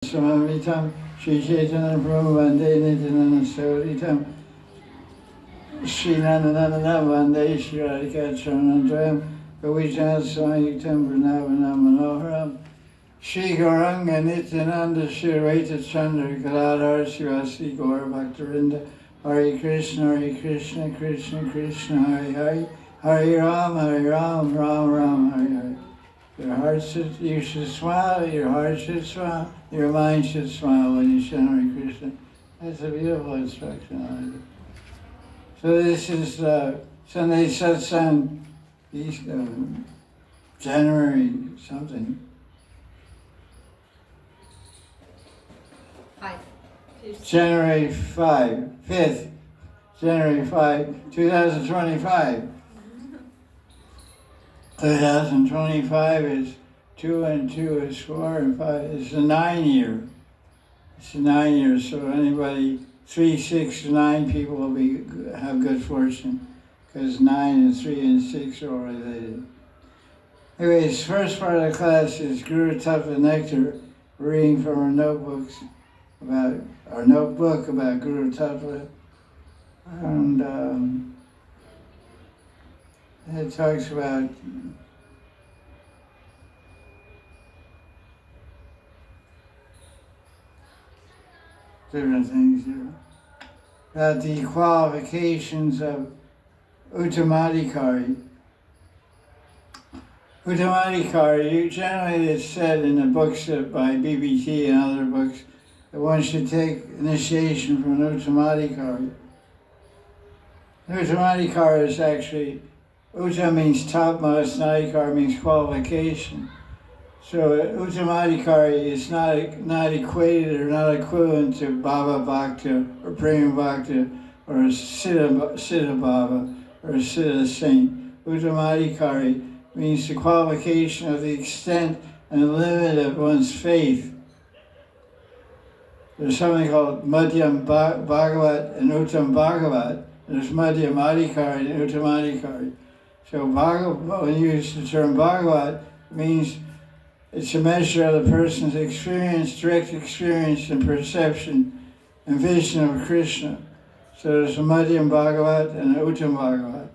Samamitam Sri Chaitanya Prabhu Vande Nityananda Savaditam Sri Nandananda Vande Sri Radhika Charanandram Gavijana Samayitam Vrinavana Manoharam Sri Gauranga Nityananda Sri Raita Chandra Gadadhar Sivasi Gaur Bhaktarinda Hare Krishna Krishna Krishna Hare Hare Hare Ram Ram Ram Hare Hare. You should smile, your heart should smile, your mind should smile when you chant Hare Krishna. That's a beautiful instruction. So this is Sunday Satsang, January something. 5. January 5th, January 5, 2025. 2025 is 2 and 2 is 4 and 5. It's a 9 year. It's a 9 years. So anybody 3, 6, 9 people will have good fortune because 9 and 3 and 6 are all related. Anyways, first part of the class is Guru Tattva Nectar, reading from our notebook about Guru Tattva, and it talks about different things here. About the qualifications of Uttamadhikari. Uttamadhikari, generally it's said in the books by BBT and other books that one should take initiation from an Uttamadhikari. Uttamadhikari is actually, Utta means topmost, Nadhikari means qualification. So Uttamadhikari is not equated or not equivalent to Baba Bhakta or Prema Bhakta or Siddha Baba or Siddha Saint. Uttamadhikari means the qualification of the extent and the limit of one's faith. There's something called Madhyam Bhagavat and Uttam Bhagavat. There's Madhyam Adhikari and Uttamadhikari. So when you use the term Bhagavat, it means it's a measure of the person's experience, direct experience and perception and vision of Krishna. So there's a Madhyam Bhagavat and an Uttam Bhagavat.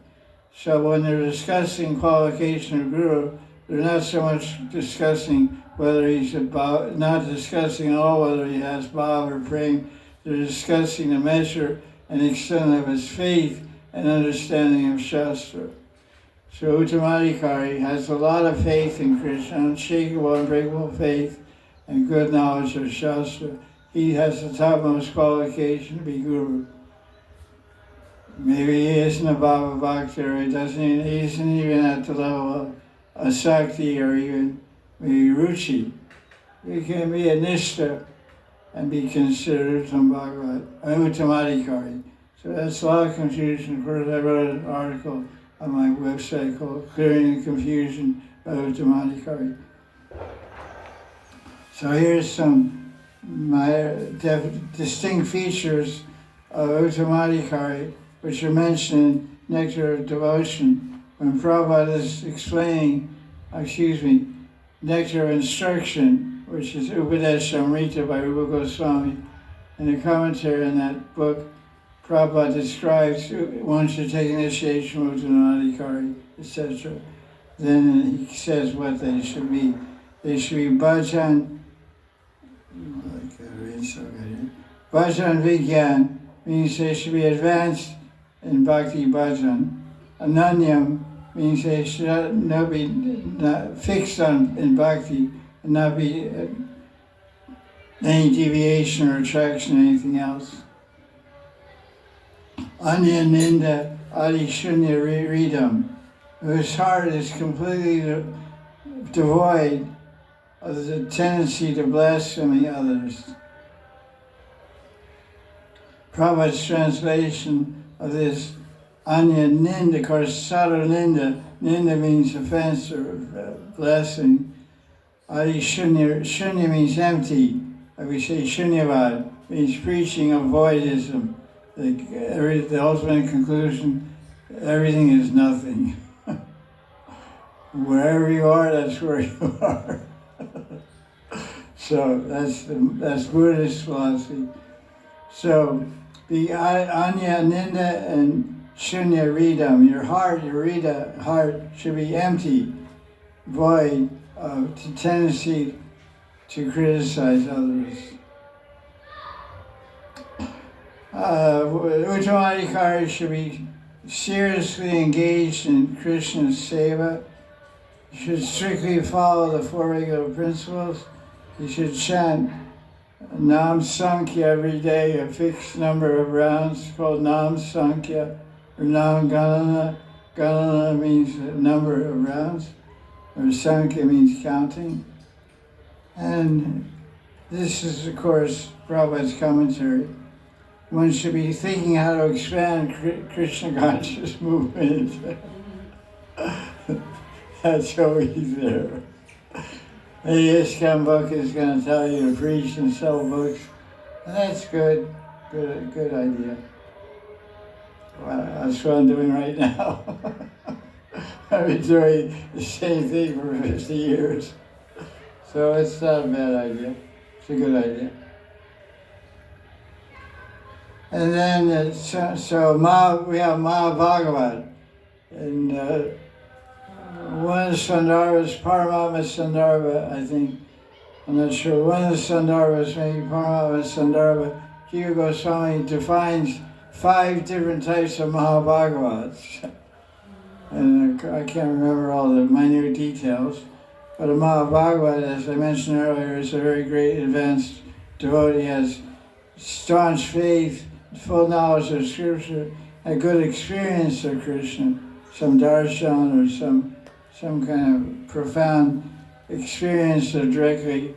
So when they're discussing qualification of Guru, they're not so much discussing whether not discussing at all whether he has bhav or prem. They're discussing the measure and extent of his faith and understanding of Shastra. So Uttamadhikari has a lot of faith in Krishna, unshakable, unbreakable faith, and good knowledge of Shastra. He has the topmost qualification to be Guru. Maybe he isn't a Baba Bhakta, or he isn't even at the level of a Sakti or even maybe Ruchi. He can be a Nishta and be considered Uttamadhikari. So that's a lot of confusion. First I wrote an article on my website called Clearing the Confusion by Uttamadhikari. So here's some my distinct features of Uttamadhikari, which are mentioned in Nectar of Devotion. When Prabhupada is explaining, Nectar of Instruction, which is Upadeshamrita by Rupa Goswami, in the commentary on that book, Prabhupada describes one should take initiation with Uttamadhikari, etc. Then he says what they should be. They should be bhajan, bhajan vigyan, means they should be advanced in bhakti bhajan. Ananyam means they should not be fixed in bhakti and not be any deviation or attraction or anything else. Anya Ninda Adi Shunya Ridam, whose heart is completely devoid of the tendency to blaspheme others. Prabhupada's translation of this Anya Ninda, of course, Sadhu Ninda. Ninda means offense or blessing. Adi Shunya means empty. Like we say Shunyavad, means preaching of voidism. The ultimate conclusion, everything is nothing. Wherever you are, that's where you are. So that's Buddhist philosophy. So the Anya Ninda and Shunya Ridam, your Rida heart should be empty, void of the tendency to criticize others. Uttamadhikari should be seriously engaged in Krishna's seva. You should strictly follow the four regular principles. You should chant Nam Sankhya every day, a fixed number of rounds called Nam Sankhya, or Nam Ganana. Ganana means a number of rounds, or Sankhya means counting. And this is, of course, Prabhupada's commentary. One should be thinking how to expand Krishna conscious movement. That's always there. The ISKCON book is going to tell you to preach and sell books. And that's good idea. Well, that's what I'm doing right now. I've been doing the same thing for 50 years. So it's not a bad idea. It's a good idea. And then, we have Mahabhagavat. And one of the Sandarbhas, Paramatma Sandarbha, I think, I'm not sure, one of the Sandarbhas, maybe Paramatma Sandarbha, Jiva Goswami defines 5 different types of Mahabhagavats. And I can't remember all the minute details, but a Mahabhagavat, as I mentioned earlier, is a very great advanced devotee, has staunch faith, full knowledge of scripture, a good experience of Krishna, some darshan or some kind of profound experience of directly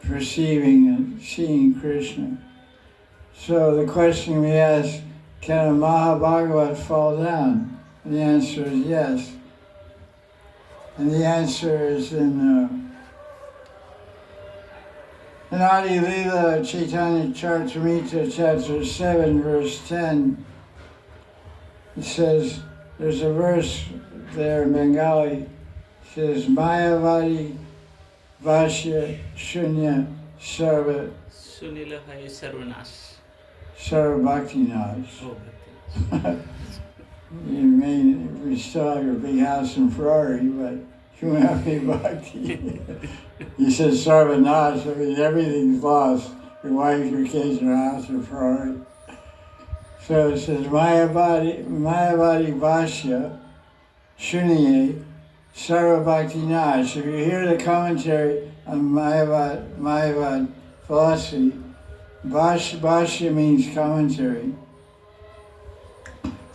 perceiving and seeing Krishna. So the question we ask, can a Mahabhagavat fall down? And the answer is yes. And the answer is in Adi Leela Chaitanya Charitamrita, chapter 7, verse 10. It says, there's a verse there in Bengali. It says, Mayavadi Vashya Shunya Sarva Sunila Hai Sarvanash. Sarva Bhakti Nash. Oh, Bhakti. You may we still have your big house and Ferrari, but you won't have any bhakti. You said Sarvanash, I mean everything's lost. Your wife, your kids, your house, your Ferrari. So it says Mayavadi Vashya Shunye Sarva Bhakti Nash. If you hear the commentary on Mayavad philosophy, Bhashya means commentary.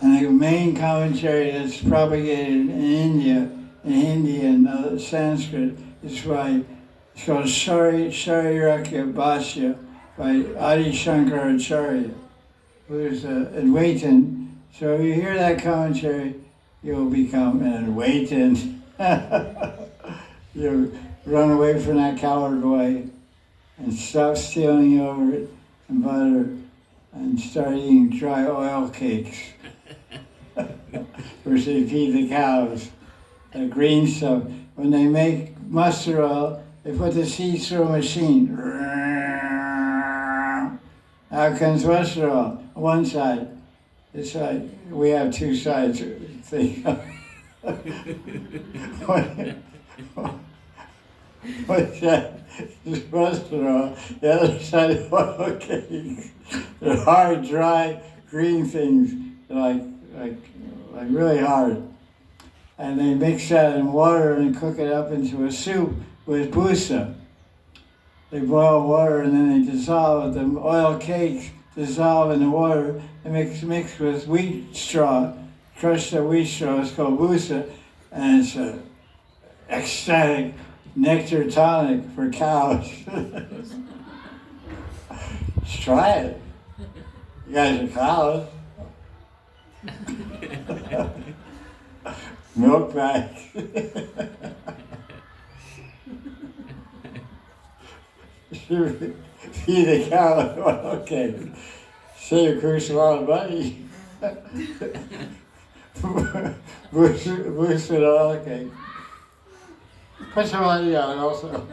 And the main commentary that's propagated in India, in Hindi and Sanskrit, it's called Shariraka Bhashya by Adi Shankaracharya, who's an Advaitin. So if you hear that commentary, you'll become an Advaitin. You'll run away from that coward way and stop stealing yogurt and butter and start eating dry oil cakes. Which they feed the cows, the green stuff. When they make mustard oil, they put the seeds through a machine. Out comes mustard oil, one side. It's like, we have 2 sides. What's that? It's mustard oil. The other side is oil cakes. They're hard, dry, green things. They're like really hard. And they mix that in water and cook it up into a soup with busa. They boil water and then they dissolve it. The oil cakes dissolve in the water and mix with wheat straw. Crushed the wheat straw, it's called busa, and it's an ecstatic nectar tonic for cows. Let's try it. You guys are cows. Milk bags. Feed the cow. Okay. Save Chris a lot of money. Boost it all. Okay. Put some money on it also.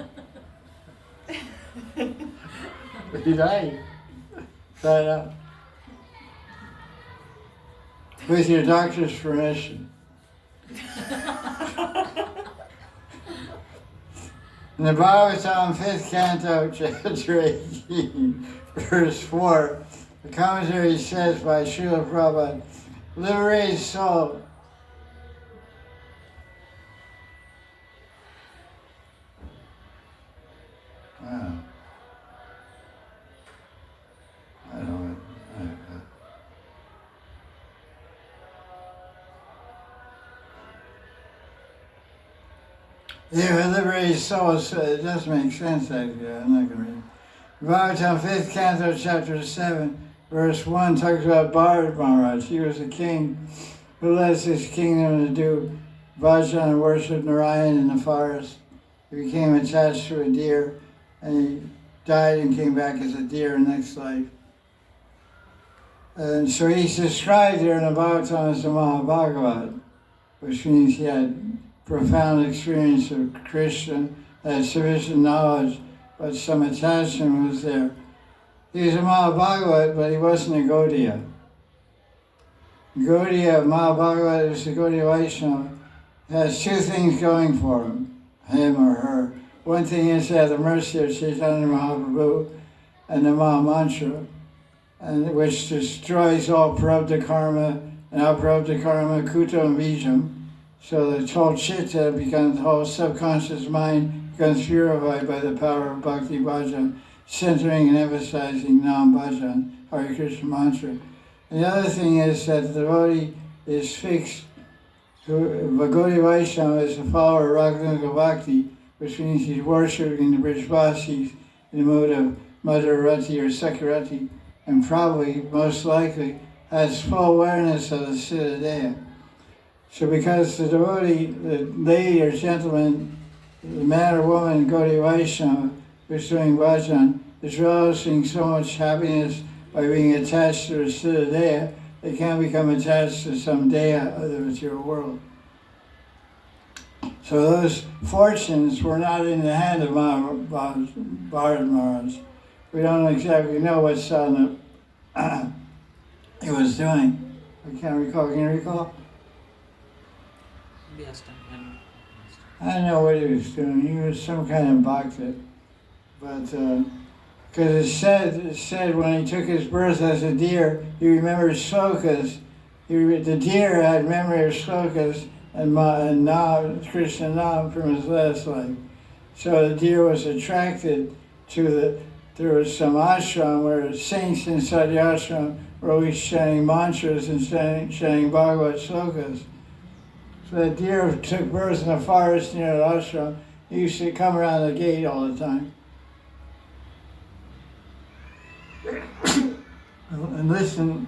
He died. Try it out. With your doctor's permission. In the Bhagavatam, 5th canto, chapter 18, verse 4, the commentary says by Srila Prabhupada, liberated soul. Wow. I don't know. Yeah, liberated soul, so it does make sense actually. I'm not going to read it. Bhagavatam, 5th canto, chapter 7, verse 1 talks about Bharat Maharaj. He was a king who led his kingdom to do bhajan and worship Narayan in the forest. He became attached to a deer and he died and came back as a deer in the next life. And so he's described there in the Bhagavatam as the Mahabhagavat, which means he had profound experience of Krishna, had sufficient knowledge, but some attachment was there. He was a Mahabhagavat, but he wasn't a Gaudiya. Gaudiya, Mahabhagavat, is a Gaudiya Vaishnava, has two things going for him or her. One thing is they have the mercy of Chaitanya Mahaprabhu and the Maha Mantra, and which destroys all prarabdha karma and aprarabdha karma, kuta and bijam. So the whole chitta becomes, the whole subconscious mind becomes purified by the power of bhakti bhajan, centering and emphasizing nam bhajan, Hare Krishna mantra. And the other thing is that the devotee is fixed. Gaudiya Vaishnava is a follower of Raganuga Bhakti, which means he's worshipping the Brijvasis in the mode of Madhurati or Sakarati, and probably, most likely, has full awareness of the Siddhadeha. So because the devotee, the lady or gentleman, the man or woman, Gaudiya Vaishnava, who's doing bhajan, is relishing so much happiness by being attached to the Siddhadeha, they can't become attached to some deha of the material world. So those fortunes were not in the hand of Bharat Maharaj. We don't exactly know what sadhana he was doing. I can't recall. Can you recall? I don't know what he was doing. He was some kind of bhakta. But, because it said when he took his birth as a deer, he remembered slokas. The deer had memory of slokas and Nam, Krishna Nam from his last life. So the deer was attracted to there was some ashram where saints inside the ashram were always chanting mantras and chanting Bhagavad slokas. So the deer took birth in a forest near the ashram. He used to come around the gate all the time and listen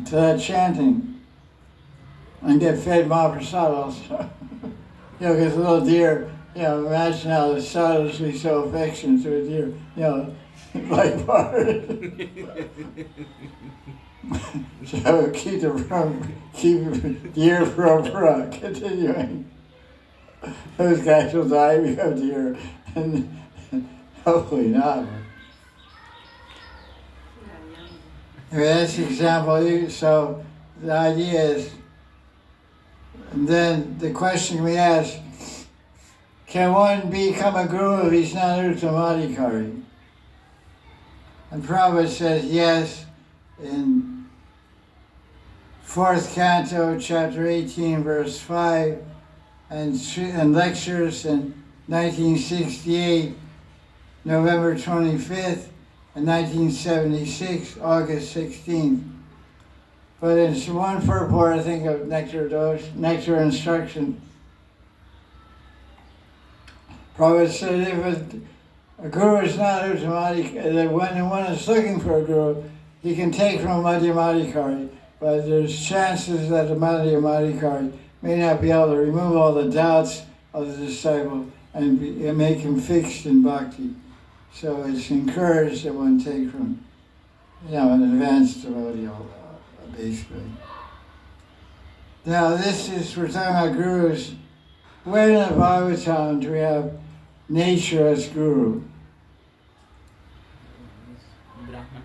to that chanting and get fed Mahaprasad also. Because a little deer, imagine how the sadhus be so affectionate to a deer, like Bharat. So keep deer from continuing. Those guys will die because deer, and hopefully not. That's the example. So the idea is, and then the question we ask, can one become a guru if he's not uttamadhikari? And Prabhupada says yes in 4th canto, chapter 18, verse 5, and lectures in 1968, November 25th, and 1976, August 16th. But in one purport, I think of Nectar Instruction, Prabhupada said if a guru is not uttamadhikari, that when one is looking for a guru, he can take from a madhyamadhikari, but there's chances that the madhyamadhikari may not be able to remove all the doubts of the disciple and make him fixed in bhakti. So it's encouraged that one take from, an advanced devotee, basically. Now we're talking about gurus. Where in the Bhagavatam do we have nature as guru? Brahman.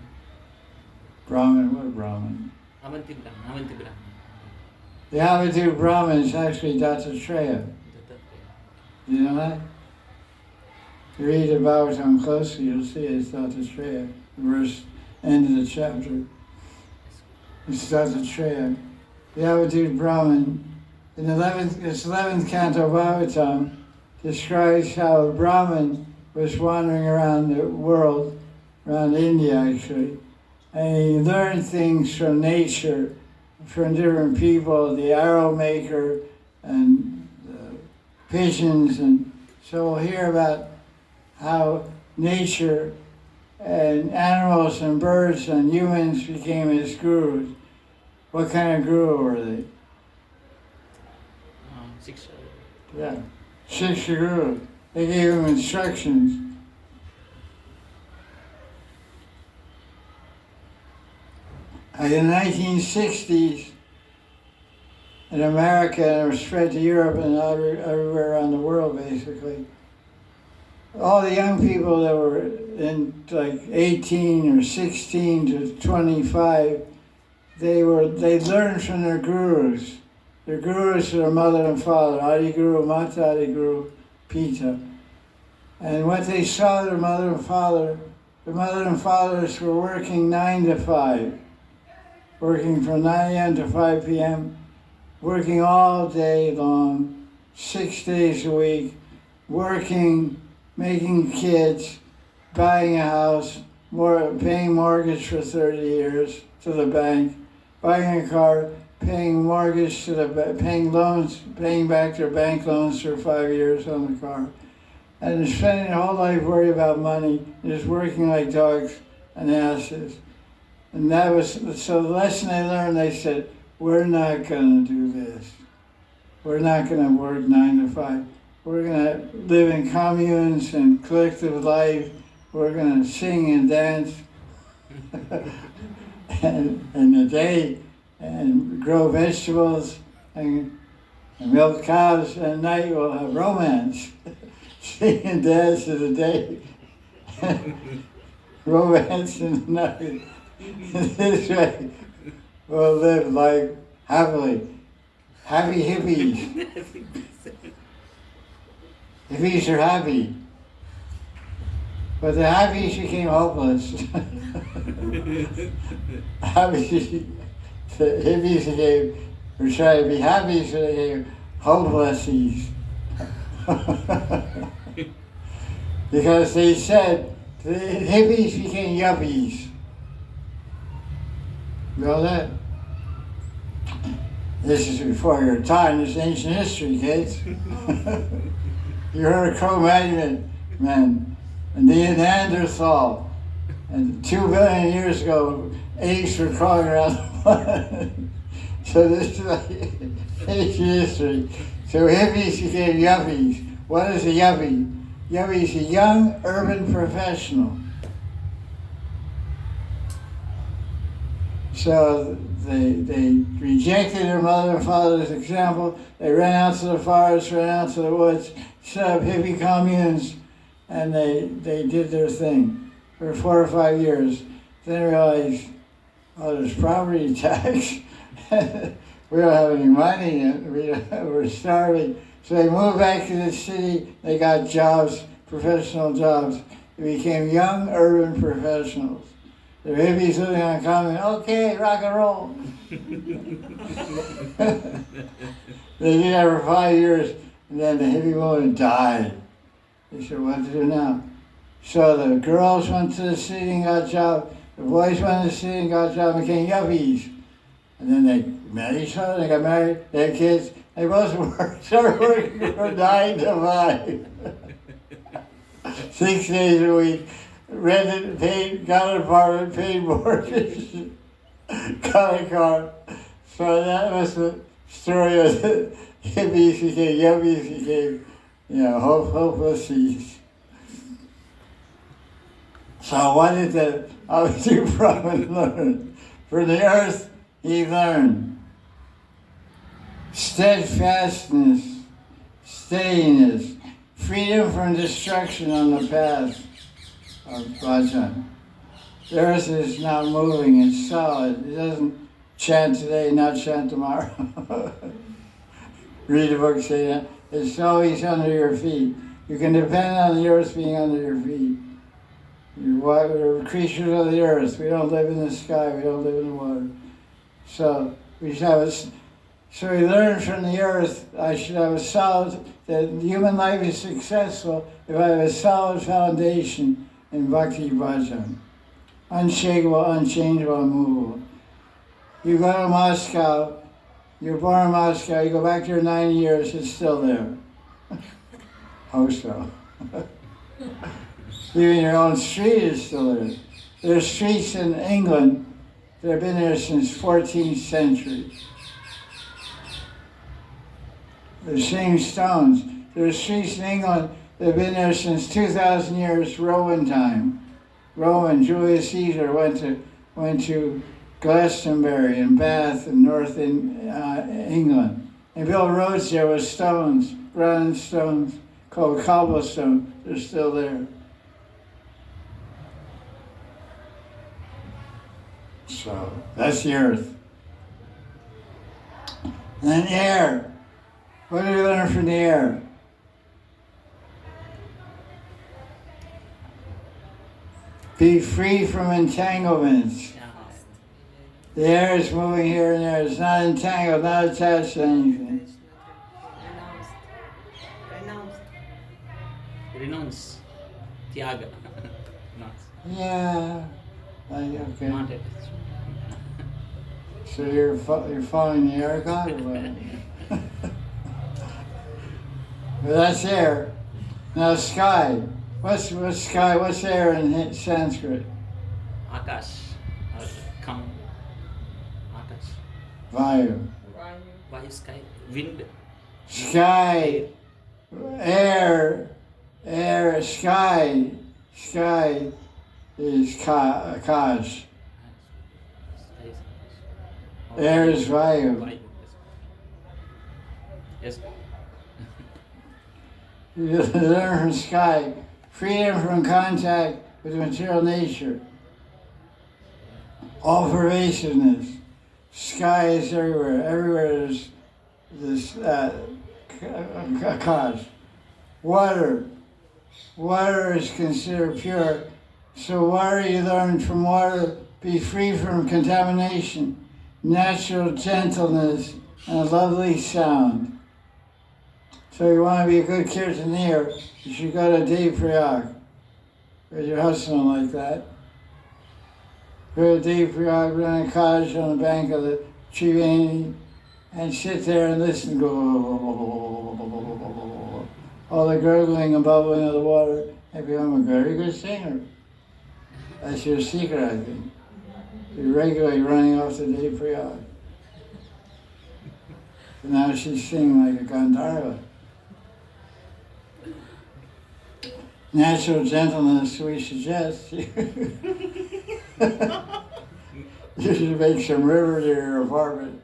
Brahman, what Brahman? Avanti Brahman. Avanti Brahman. The Avadu Brahman is actually Dattatreya. You know that? You read about him closely, you'll see it's Dattatreya. The verse, end of the chapter. It's Dattatreya. The Avadu Brahman, in its 11th canto of Bhagavatam, describes how a Brahman was wandering around the world, around India actually, and he learned things from nature, from different people, the arrow maker and pigeons, and so we'll hear about how nature and animals and birds and humans became his gurus. What kind of guru were they? 6. Yeah, Shiksha Guru. They gave him instructions. In the 1960s, in America, and it was spread to Europe and everywhere around the world, basically, all the young people that were in like 18 or 16 to 25, they learned from their gurus. Their gurus are their mother and father, Adi Guru, Mata Adi Guru, Pita. And what they saw their mother and father, the mother and fathers were working 9 to 5, working from 9 a.m. to 5 p.m., working all day long, 6 days a week, working, making kids, buying a house, paying mortgage for 30 years to the bank, buying a car, paying mortgage to the paying loans, paying back their bank loans for 5 years on the car, and spending their whole life worrying about money, just working like dogs and asses. And that was, so the lesson they learned, they said, we're not going to do this. We're not going to work 9 to 5. We're going to live in communes and collective life. We're going to sing and dance and in the day, and grow vegetables and milk cows. At night we'll have romance. Sing and dance in the day. Romance in the night. This way we'll live life happily. Happy hippies. Hippies are happy. But the happies became hopeless. The hippies were trying to be happy, so they became hopelessies. Because they said the hippies became yuppies. You know that? This is before your time, this is ancient history, kids. You heard of Cro-Magnon men and the Neanderthal. And 2 billion years ago, apes were crawling around the planet. So this is like ancient history. So hippies became yuppies. What is a yuppie? Yuppie is a young urban professional. So they rejected their mother and father's example. They ran out to the forest, ran out to the woods, set up hippie communes, and they did their thing for 4 or 5 years. Then they realized, oh, there's property tax. We don't have any money, and we're starving. So they moved back to the city. They got jobs, professional jobs. They became young urban professionals. The hippies living on common, okay, rock and roll. They did that for 5 years, and then the hippie woman died. They said, what to do now? So the girls went to the city and got jobs. The boys went to the city and got jobs and became yuppies. And then they met each other, they got married, they had kids. They both started working for 9 to 5. 6 days a week. Rented, paid, got an apartment, paid mortgage, got a car. So that was the story of the hippies became yuppies, became, hopelessies. So what did the Avadu Brahman learn? For the earth he learned steadfastness, steadiness, freedom from destruction on the path of bhajan. The earth is now moving, it's solid. It doesn't chant today, not chant tomorrow. Read a book, say that. It's always under your feet. You can depend on the earth being under your feet. We're creatures of the earth. We don't live in the sky, we don't live in the water. So we should have so we learn from the earth. I should have a solid, that human life is successful if I have a solid foundation in Bhakti Bhajan. Unshakable, unchangeable, unmovable. You go to Moscow, you're born in Moscow, you go back there 90 years, it's still there. Hope so. Even your own street is still there. There's streets in England that have been there since 14th century. The same stones. There's streets in England that have been there since 2,000 years, Roman time. Julius Caesar went to Glastonbury and Bath and North England. And built roads there with stones, bronze stones, called cobblestone. They're still there. So that's the earth. And then air. What do we learn from the air? Be free from entanglements. The air is moving here and there. It's not entangled, not attached to anything. Renounce. Tyaga. Yeah. Okay. Not attached. So you're following the air god or what? Well, that's air. Now sky. What's sky? What's air in Sanskrit? Akash. Or come. Akash. Vayu. Vayu, sky. Wind. Sky. Air. Sky. Sky is Akash. Air is Vayu. Yes. You learn from sky, freedom from contact with material nature, all pervasiveness. Sky is everywhere. Everywhere is this Akash. Water. Water is considered pure. So water, you learn from water, be free from contamination, natural gentleness, and a lovely sound. So you want to be a good kirtaneer, you should go to Dev-Prayag with your husband like that. Go to Dev-Prayag, rent a cottage on the bank of the Triveni, and sit there and listen. Go all the gurgling and bubbling of the water, and become a very good singer. That's your secret, I think. You're regularly running off to Dev-Prayag. So now she's singing like a Gandharva. Natural gentleness, we suggest. You should make some river to your apartment.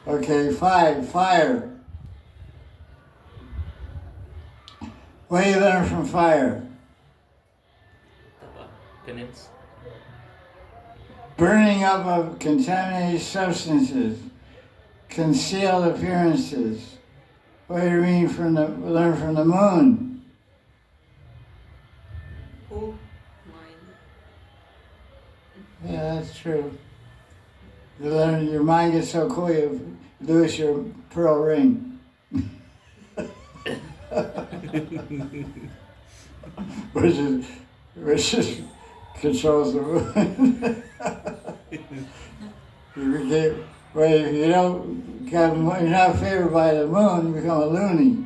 Okay, 5, fire. What do you learn from fire? Penance. Burning up of contaminated substances, concealed appearances. What do you mean learn from the moon? Oh, mind. Yeah, that's true. You learn, your mind gets so cool you lose your pearl ring. which controls the moon. You're not favored by the moon, you become a loony.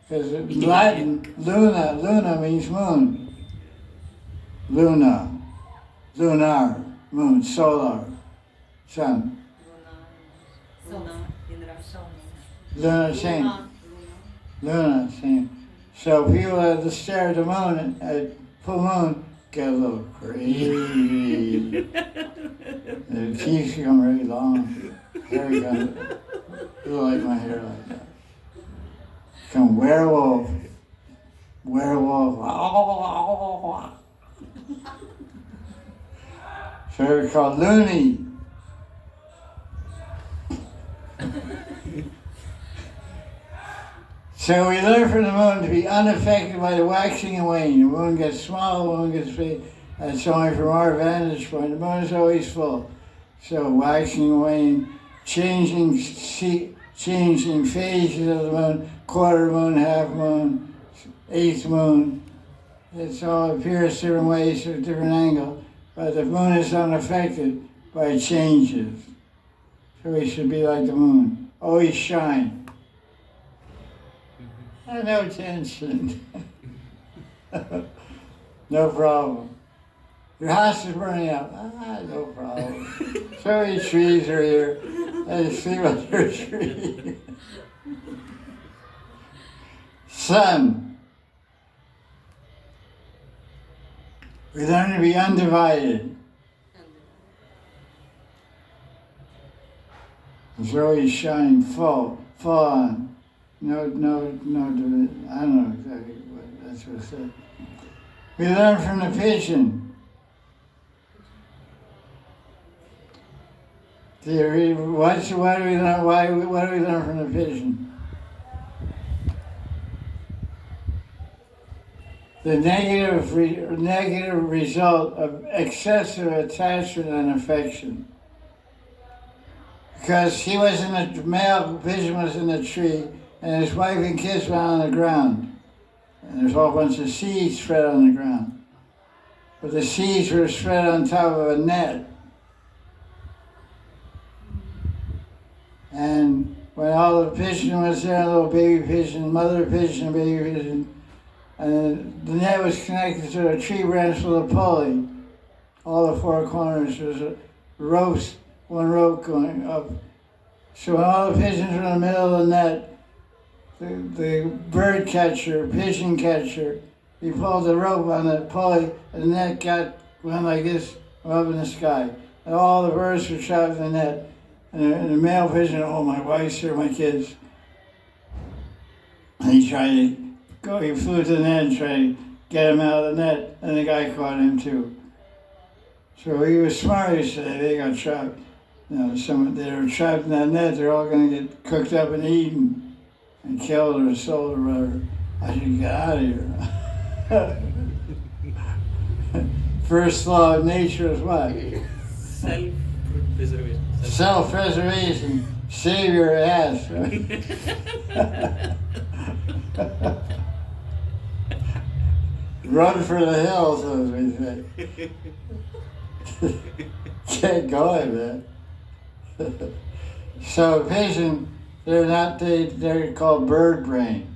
Because in Latin, luna means moon. Luna, lunar, moon, solar, sun. Luna, same. Luna, same. So people that stare at the moon at full moon get a little crazy. Their teeth become very long. Hair becomes a little like my hair like that. Become werewolf. So they're called loony. So we learn from the moon to be unaffected by the waxing and waning. The moon gets small, the moon gets big. That's only from our vantage point. The moon is always full. So waxing and waning, changing phases of the moon, quarter moon, half moon, eighth moon. It all appears different ways at a different angle, but the moon is unaffected by changes. So we should be like the moon, always shine. No tension. No problem. Your house is burning up. No problem. So many trees are here. I sleep under a tree. Sun. We learn to be undivided. It's always shining full on. No, I don't know exactly what that's what it said. We learn from the pigeon. What do we learn? What do we learn from the pigeon? The negative result of excessive attachment and affection. Because he was in the male pigeon was in the tree, and his wife and kids were on the ground. And there's a whole bunch of seeds spread on the ground. But the seeds were spread on top of a net. And when all the pigeon was there, little baby pigeon, mother pigeon, baby pigeon, and the net was connected to a tree branch with a pulley. All the four corners, there was a ropes, one rope going up. So when all the pigeons were in the middle of the net, the bird catcher, pigeon catcher, he pulled the rope on the pulley, and the net went like this, up in the sky. And all the birds were trapped in the net. And the male pigeon, oh, my wife's here, my kids. And he tried to go, he flew to the net and tried to get him out of the net, and the guy caught him too. So he was smart, he said, they got trapped. You know, they were trapped in that net, they're all going to get cooked up and eaten and killed or sold or whatever. I should get out of here. First law of nature is what? Self-preservation. Self-preservation. Save your ass. Right? Run for the hills, as we say. Get going, man. So pigeon, they're called bird brain.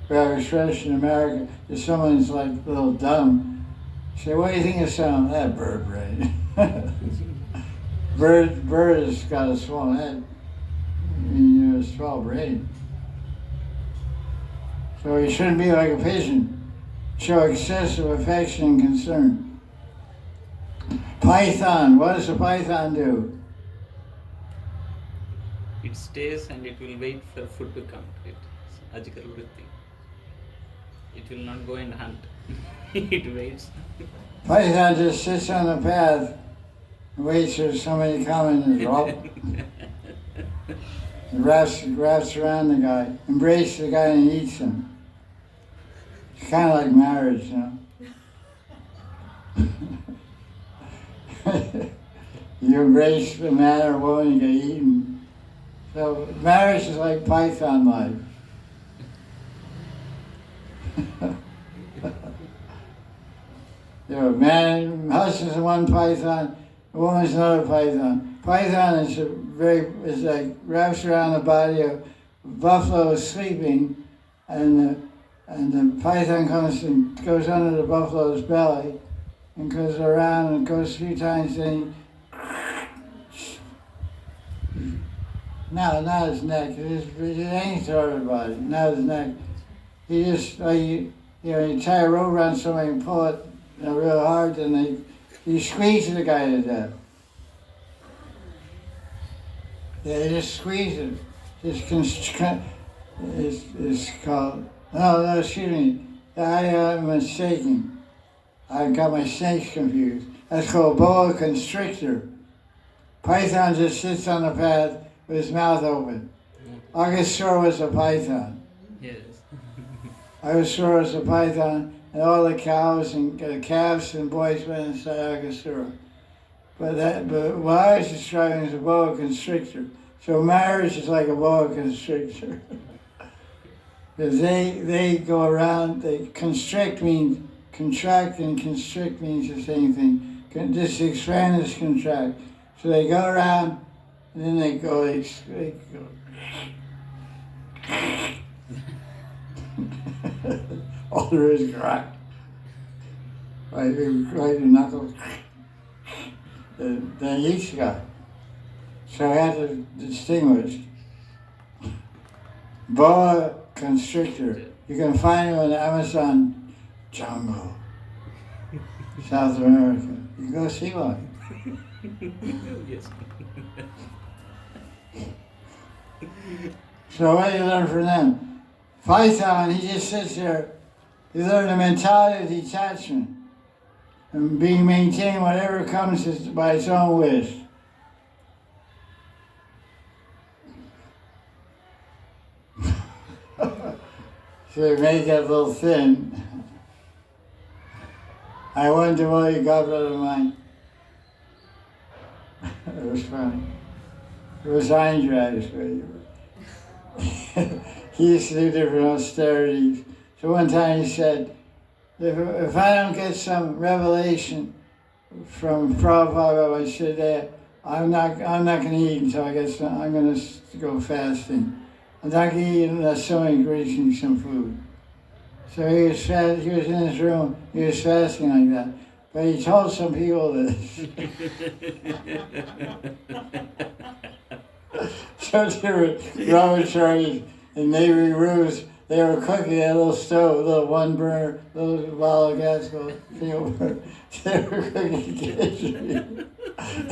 We have an expression in America, if someone's like a little dumb, say, what do you think of sound? That bird brain. Bird has got a small head, a small brain. So you shouldn't be like a pigeon. Show excessive affection and concern. Python, what does a python do? It stays and it will wait for food to come to it. It's ajikal vritti. It will not go and hunt. It waits. Python just sits on the path and waits for somebody to come and wraps around the guy, embraces the guy and eats him. It's kind of like marriage, you know. You embrace a man or woman, you get eaten. So marriage is like python life. A man, husband's one python, a woman's another python. Python is like wraps around the body of a buffalo sleeping, and the python comes and goes under the buffalo's belly, and goes around and goes 3 times. Then not his neck. It ain't sort of body. Not his neck. He just you tie a rope around somebody and pull it real hard, and you squeeze the guy to death. They just squeeze it. It's called. No, excuse me. I am mistaken. I got my snakes confused. That's called boa constrictor. Python just sits on the path with his mouth open. Agastera was a python. Yes. Agastera was a python, and all the cows and calves and boys went inside Agastera. But what I was describing is a boa constrictor. So marriage is like a boa constrictor. Because they go around, they constrict means contract, and constrict means the same thing. Just expand is contract. So they go around, and then they go. All there is crack. Right your knuckles. Then each guy. So I had to distinguish. Boa constrictor. You can find them in the Amazon jungle, South America. You go see one. Yes. So what do you learn from them? Python, he just sits there. You learn the mentality of detachment and being maintained whatever comes by its own wish. So you make it a little thin. I wonder why you got rid of mine. It was funny. It was Eindrag's way. He used to do different austerities. So one time he said, if I don't get some revelation from Prabhupada, I said that I'm not going to eat until I get some. I'm going to go fasting. I'm not going to eat unless somebody brings me some food. So he was in his room. He was fasting like that. But he told some people this. So different brahmacharis in Navy Ruse, they were cooking at a little stove, a little one burner, little bottle of gas called fuel burner. They were cooking khichdi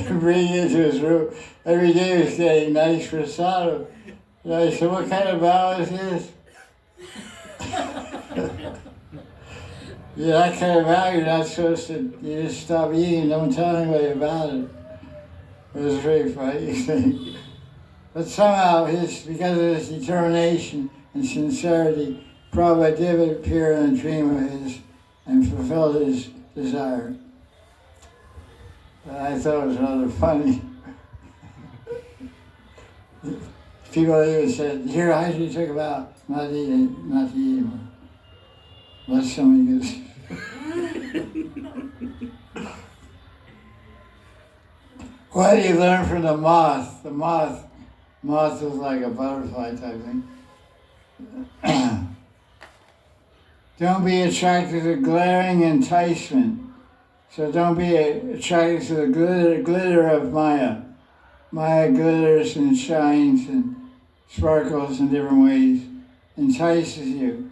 and bringing it into his room. Every day he was getting nice prasadam. And I said, what kind of vow is this? Yeah, that kind of vow, you're not supposed to, you just stop eating, don't tell anybody about it. It was a very funny thing. But somehow, because of his determination and sincerity, Prabhupada did appear in a dream of his and fulfilled his desire. But I thought it was rather funny. People even said, here, Hydra took a vow not to eat anymore. Unless somebody gets... What do you learn from the moth? The moth is like a butterfly type thing. Don't be attracted to glaring enticement. So don't be attracted to the glitter of Maya. Maya glitters and shines and sparkles in different ways. Entices you.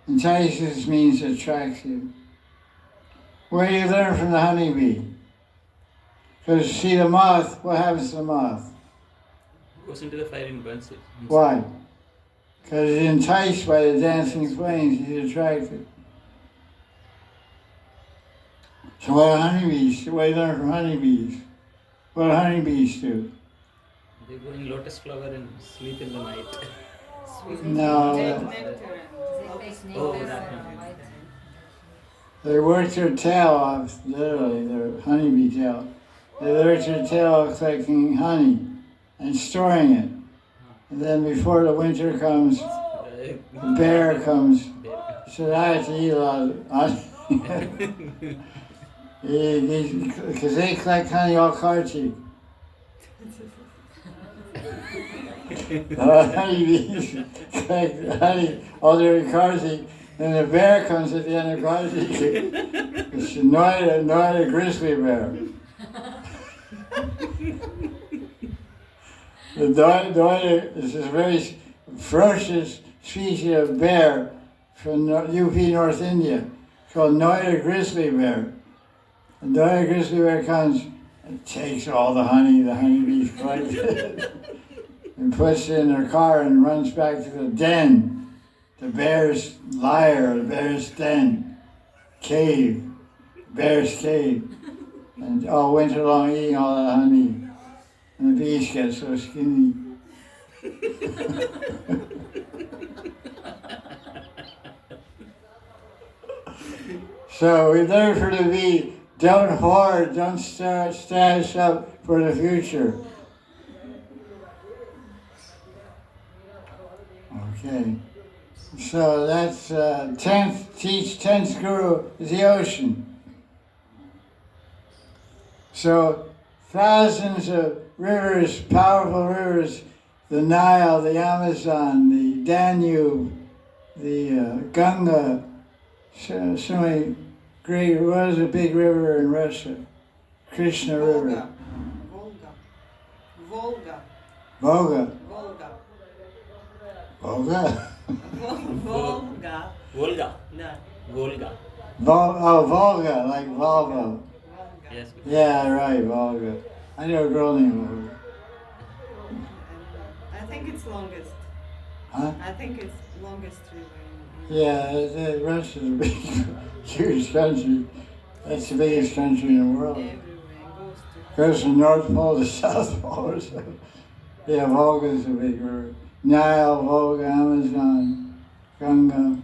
Entices means attracts you. What do you learn from the honeybee? Because see the moth, what happens to the moth? Goes into the fire and burns it. Why? Because he's enticed by the dancing flames, he's attracted. So what do honeybees? What do you learn from honeybees? What do honeybees do? They go in lotus flower and sleep in the night. No. Oh, that one. They work their tail off, literally, their honeybee tail. They work their tail off collecting honey and storing it. And then before the winter comes, the bear comes. So I have to eat a lot of honey. Because they collect honey all Kartik. Honeybees collect honey all during Kartik. And the bear comes at the end of Kartik. It's not a grizzly bear. The Noida is a very ferocious species of bear from UP, North India, called Noida grizzly bear. The Noida grizzly bear comes and takes all the honeybees collected, and puts it in their car and runs back to the den, the bear's lair, the bear's den, cave. bear's cave. And all winter long eating all the honey. And the bees get so skinny. So we learn for the bee, don't hoard, don't stash up for the future. Okay. So that's 10th guru is the ocean. So thousands of rivers, powerful rivers, the Nile, the Amazon, the Danube, the Ganga, so many great, what is a big river in Russia? Krishna River. Volga. Volga. Volga. Volga? Volga. Volga. No. Volga. Volga, like Volvo. Volga. Yes. Yeah, right, Volga. I know a girl named Volga. I think it's longest. Huh? I think it's longest river. Yeah, Russia's a big, huge country. That's the biggest country in the world. Everywhere Goes from North Pole to South Pole or something. Yeah, Volga's a big river. Nile, Volga, Amazon, Ganga.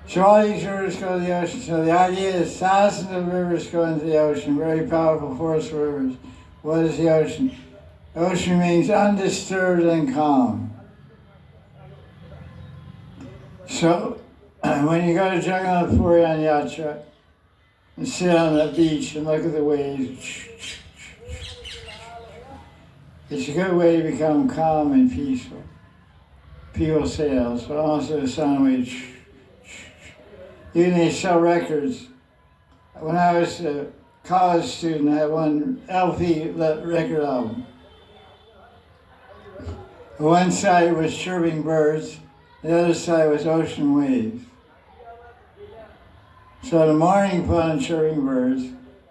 So all these rivers go to the ocean. So the idea is thousands of rivers go into the ocean, very powerful, forceful rivers. What is the ocean? Ocean means undisturbed and calm. So when you go to Jagannath Puri on Yatra and sit on the beach and look at the waves, it's a good way to become calm and peaceful. People sail, so also the sound waves. Even they sell records. When I was a college student, I had one LP record album. One side was chirping birds, the other side was ocean waves. So in the morning you put on chirping birds,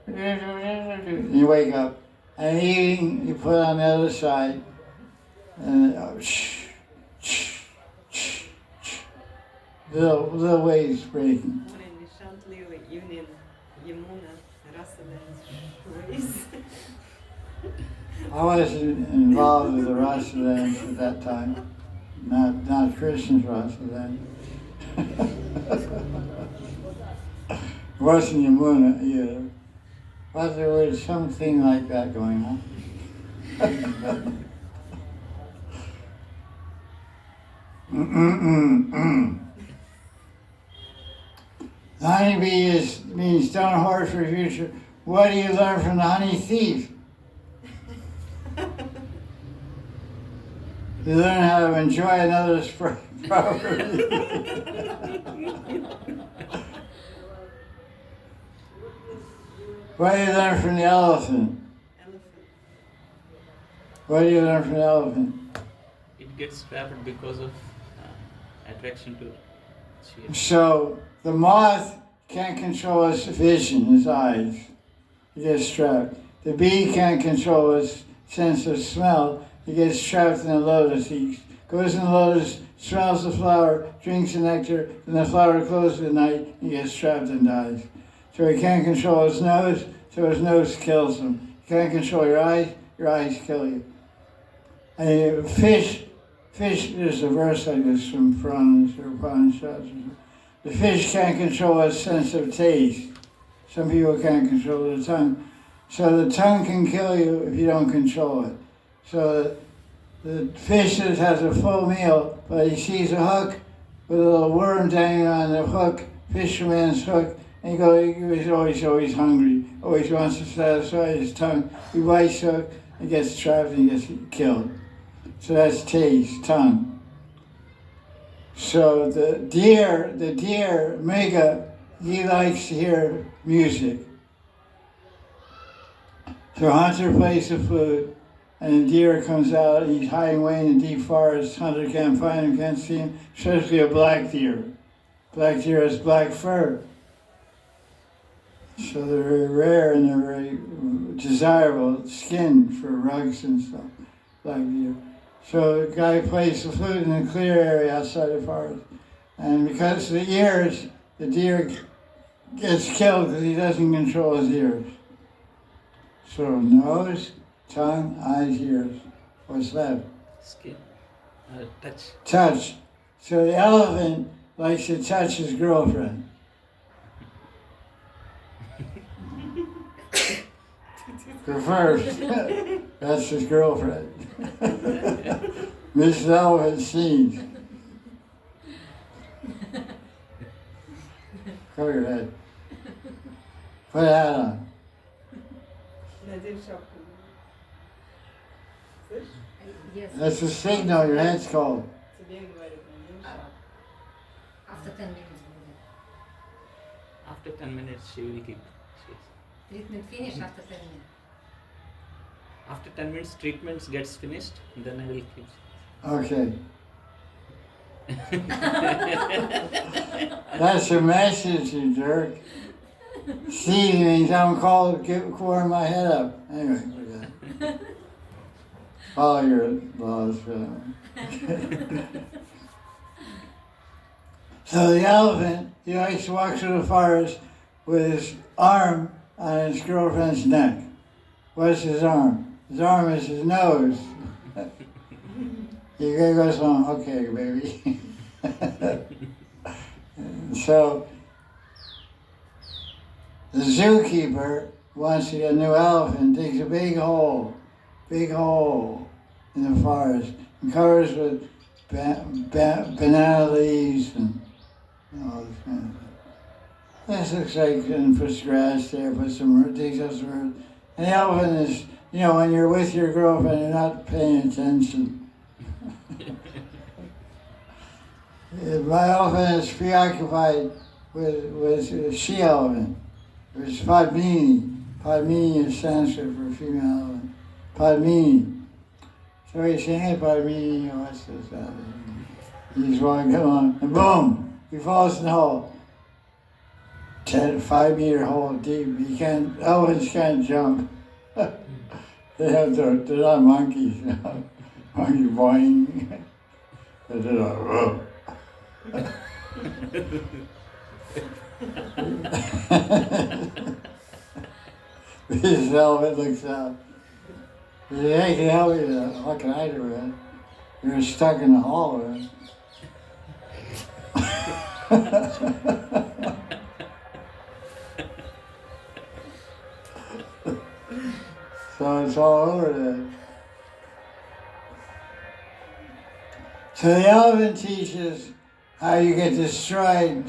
and you wake up. And in the evening you put on the other side, and little waves breaking. I wasn't involved with the Rasa dance at that time. Not Krishna's Rasa dance. It wasn't Yamuna either. But there was something like that going on. The honeybee means don't hoard for the future. What do you learn from the honey thief? You learn how to enjoy another's property. What do you learn from the elephant? What do you learn from the elephant? It gets trapped because of attraction to cheer. So the moth can't control his vision, his eyes. He gets trapped. The bee can't control his sense of smell. He gets trapped in the lotus. He goes in the lotus, smells the flower, drinks the nectar, and the flower closes at night. He gets trapped and dies. So he can't control his nose, so his nose kills him. You can't control your eyes kill you. And fish, there's a verse like this from Puranas or Upanishads. The fish can't control its sense of taste. Some people can't control their tongue. So the tongue can kill you if you don't control it. So the fish that has a full meal, but he sees a hook with a little worm dangling on the hook, fisherman's hook, and he's always hungry, always wants to satisfy his tongue. He bites the hook and gets trapped and gets killed. So that's taste, tongue. So the deer, Mega, he likes to hear music. So Hunter plays the flute, and the deer comes out, and he's hiding away in the deep forest. Hunter can't find him, can't see him, especially a black deer. Black deer has black fur. So they're very rare and they're very desirable skin for rugs and stuff, black deer. So the guy plays the flute in a clear area outside the forest. And because of the ears, the deer gets killed because he doesn't control his ears. So nose, tongue, eyes, ears. What's left? Skin. Touch. Touch. So the elephant likes to touch his girlfriend. The first, that's his girlfriend. Mrs. Elephant sneezed. Cover your head. Put a hat on. Надень шапку. Слышь? Yes. That's a signal, your head's cold. Тебе говорят, надень шапку. After 10 minutes. After 10 minutes, she will keep. Treatment finish after 10 minutes. After 10 minutes, treatment gets finished, then I will keep. Okay. That's a message, you jerk. Sneezing means I'm called to warm my head up. Anyway, forget it. Follow your laws for that one. So the elephant, he likes to walk through the forest with his arm on his girlfriend's neck. What's his arm? His arm is his nose. You gotta go along, okay, baby. So the zookeeper wants to get a new elephant, digs a big hole in the forest, and covers with banana leaves and all this kind of stuff. This looks like, and puts grass there, puts some, digs up some roots. And the elephant is, when you're with your girlfriend, you're not paying attention. My elephant is preoccupied with a she elephant. There's Padmini. Padmini is Sanskrit for female elephant. Padmini. So he's saying, hey, Padmini, what's this? He's walking along, and boom, he falls in the hole. 5-meter hole deep. Elephants can't jump. They're not monkeys. Monkey boing. They're like, whoa. This elephant looks out. He says, hey, can you help me? What can I do, man? You're stuck in the hole, man. So it's all over there. So the elephant teaches how you get destroyed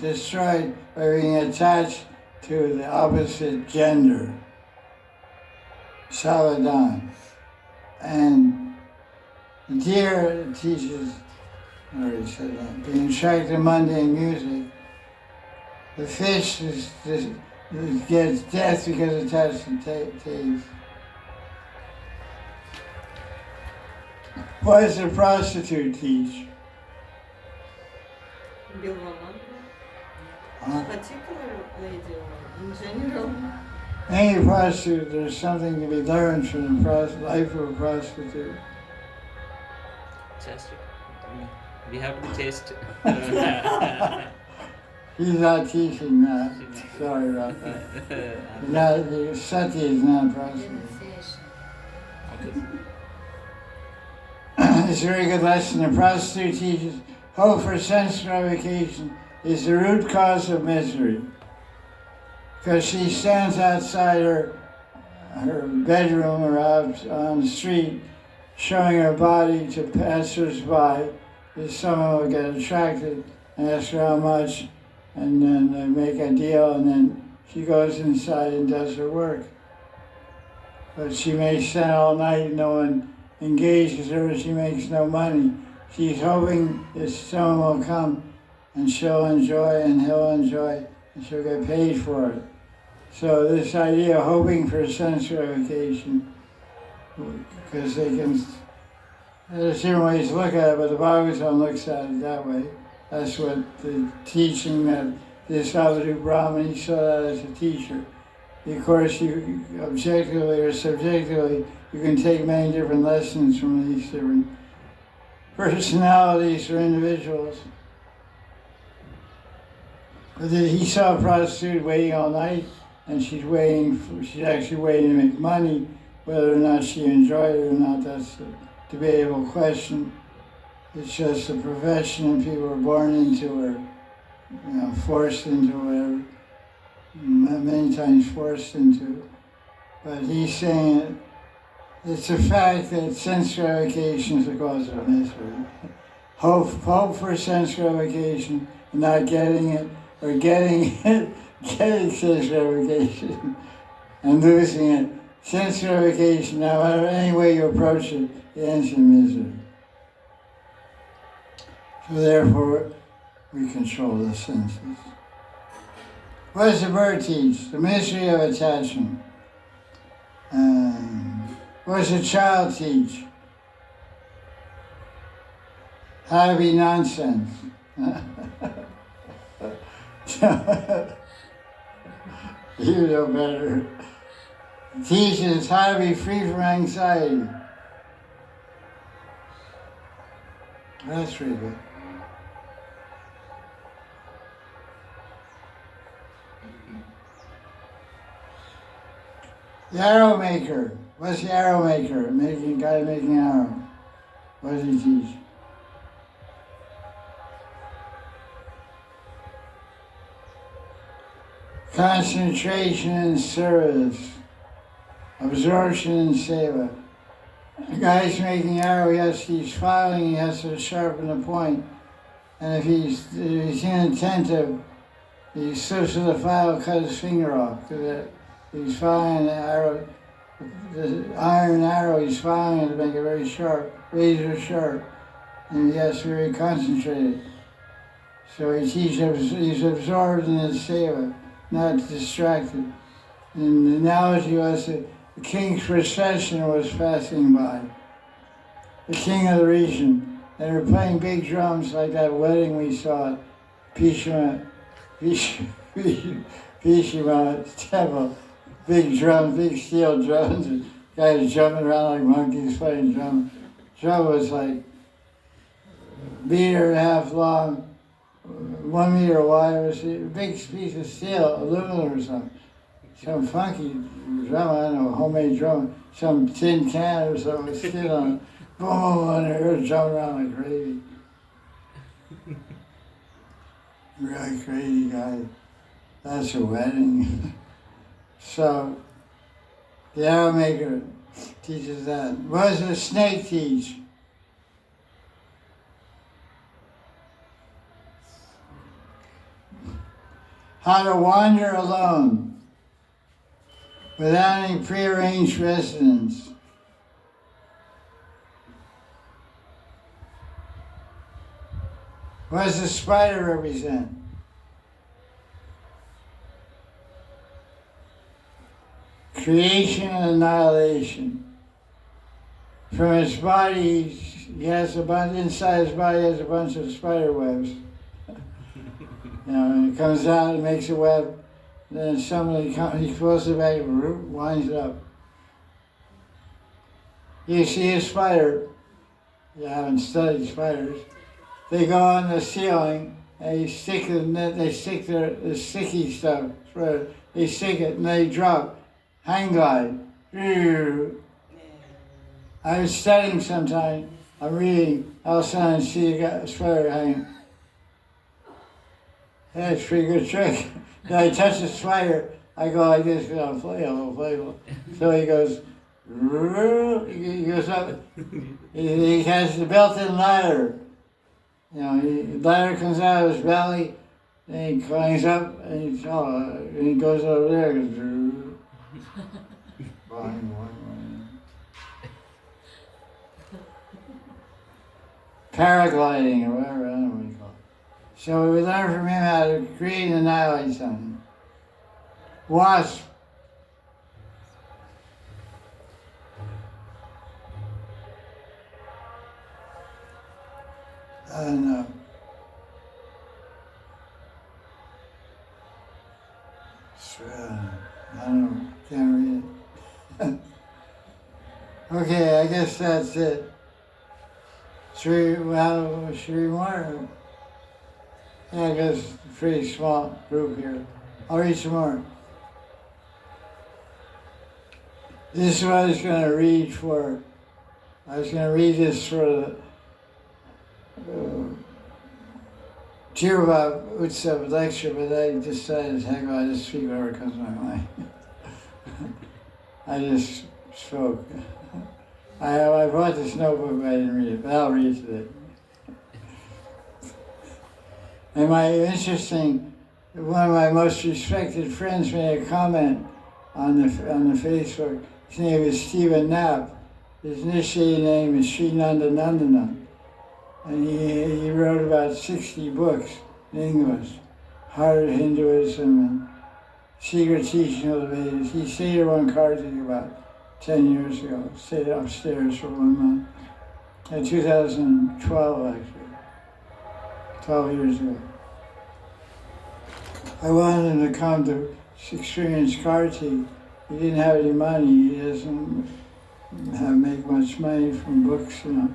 by being attached to the opposite gender. Saladhan. And the deer teaches, I already said that, being attracted to mundane music. The fish gets death because it's attached to taste. What does a prostitute teach? Bilwa mantra. Huh? Particular lady or in general? Any prostitute, there's something to be learned from the life of a prostitute. Chastity. We have to be chaste. He's not teaching that. Sorry about that. Sati is not a prostitute. It's a very good lesson. The prostitute teaches hope for sense gratification is the root cause of misery. Because she stands outside her bedroom or out on the street showing her body to passers-by. Someone will get attracted and ask her how much, and then they make a deal, and then she goes inside and does her work. But she may stand all night, no one engages her, she makes no money. She's hoping that someone will come and she'll enjoy and he'll enjoy and she'll get paid for it. So this idea of hoping for sense gratification, because they can, there's different ways to look at it, but the Bhagavatam looks at it that way. That's what the teaching that this Avadhu Brahman, he saw that as a teacher. Of course, you objectively or subjectively, you can take many different lessons from these different personalities or individuals. But then he saw a prostitute waiting all night, and she's actually waiting to make money. Whether or not she enjoyed it or not, that's a debatable question. It's just a profession, and people are born into it, forced into whatever, many times forced into it. But he's saying it's a fact that sense gratification is the cause of misery. Hope for sense gratification and not getting it, or getting it, getting sense gratification and losing it. Sense gratification, no matter any way you approach it, it ends in misery. So therefore, we control the senses. What does the bird teach? The mystery of attachment. What does a child teach? How to be nonsense. You know better. It teaches how to be free from anxiety. That's pretty good. The arrow maker. What's the arrow maker? Guy making arrow. What does he teach? Concentration and service. Absorption and seva. The guy's making arrow, he's filing, he has to sharpen the point. And if he's inattentive, he slips with the file, cut his finger off. He's filing the arrow, the iron arrow, he's filing it to make it very sharp, razor sharp. And he has to be very concentrated. So he's absorbed in his seva, not distracted. And the analogy was that the king's procession was passing by. The king of the region. They were playing big drums like that wedding we saw at Pishima temple. Big drums, big steel drums, and guys jumping around like monkeys playing drums. Drum was like a meter and a half long, 1 meter wide. It was a big piece of steel, aluminum or something. Some funky drum, I don't know, homemade drum, some tin can or something with skin on it. Boom, and they were jumping around like crazy. Really crazy guy. That's a wedding. So, the arrow maker teaches that. What does the snake teach? How to wander alone, without any prearranged residence. What does the spider represent? Creation and annihilation. From its body, he has inside his body has a bunch of spider webs. And it comes out, it makes a web, then somebody he pulls it back, winds it up. You see a spider, you haven't studied spiders, they go on the ceiling and they stick the sticky stuff, they stick it and they drop, hang glide. I was studying sometime, I'm reading, all of a sudden I see a spider hanging. That's a pretty good trick. Then I touch the spider, I go like this, I'm playful. So he goes up, he has the built-in ladder. The ladder comes out of his belly, and he climbs up, and he goes over there, paragliding or whatever, I don't know what you call it. So we learn from him how to create and annihilate something. Wasp. I don't know. I don't know. Can't read it. Okay, I guess that's it. Should we more? Yeah, because it's a pretty small group here. I'll read some more. This is what I was going to read for. I was going to read this for the Tirva Utsav lecture, but I decided, heck, I'll just speak whatever comes to my mind. I just spoke. I bought this notebook, but I didn't read it, but I'll read it today. And one of my most respected friends made a comment on the Facebook. His name is Stephen Knapp. His initiating name is Sri Nanda Nandana. And he wrote about 60 books in English. Heart of Hinduism and Secret Teaching of the Vedas. He stayed at one Kartik about 10 years ago. Stayed upstairs for 1 month. In 2012, actually. 12 years ago. I wanted him to come to experience Kartik. He didn't have any money. He doesn't make much money from books, you know.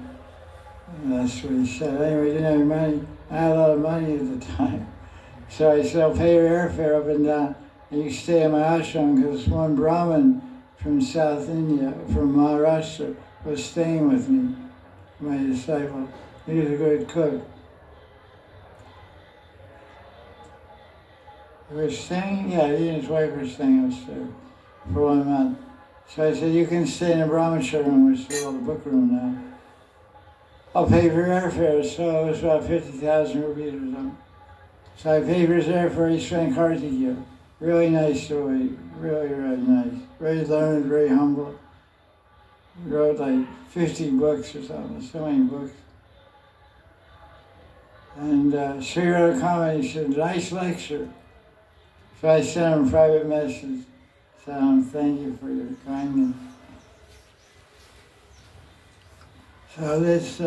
And that's what he said. Anyway, he didn't have any money. I had a lot of money at the time. So I said, I'll pay your airfare up and down, and you stay in my ashram, because one Brahmin from South India, from Maharashtra, was staying with me, my disciple. He was a good cook. He was staying, yeah, he and his wife were staying upstairs for 1 month. So I said, you can stay in the brahmacharya room, which is the book room now. I'll pay for your airfare, so it was about 50,000 rupees or something. So I paid for his airfare, he spent Kartik. Really nice story, really, really nice. Very learned, very humble. He wrote like 50 books or something, so many books. And so he wrote a comment, he said, nice lecture. So I sent him a private message, said, thank you for your kindness. So this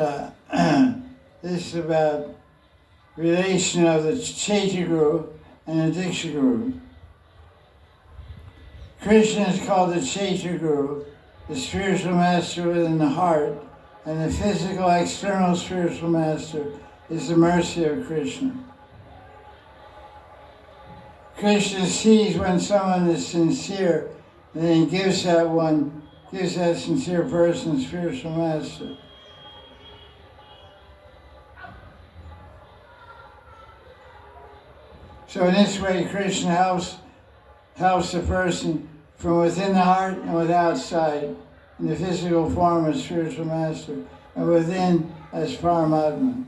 is about relation of the Chaitya Guru and the Diksha Guru. Krishna is called the Chaitya Guru, the spiritual master within the heart, and the physical external spiritual master is the mercy of Krishna. Krishna sees when someone is sincere, and then he gives that sincere person spiritual master. So in this way, Krishna helps the person from within the heart and without outside, in the physical form of spiritual master, and within as Paramatma.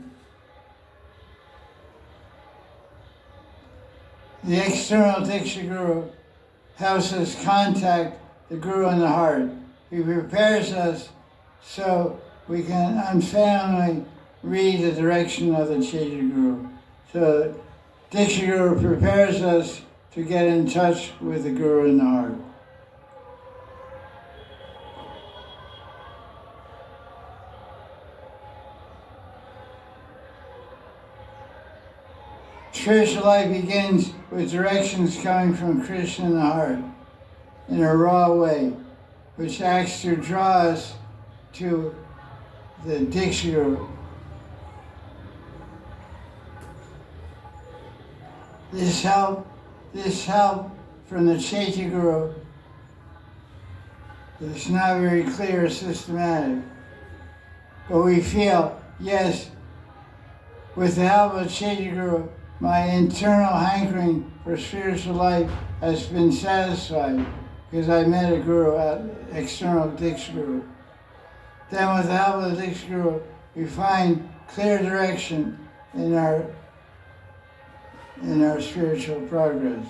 The external Diksha Guru helps us contact the Guru in the heart. He prepares us so we can unfailingly read the direction of the Chaitya Guru. So Diksha Guru prepares us to get in touch with the Guru in the heart. Spiritual life begins with directions coming from Krishna in the heart in a raw way, which acts to draw us to the Diksha Guru. This help from the Chaitya Guru is not very clear or systematic. But we feel, yes, with the help of Chaitya Guru, my internal hankering for spiritual life has been satisfied because I met a guru, external Diksha Guru. Then with the help of the Diksha Guru, we find clear direction in our spiritual progress.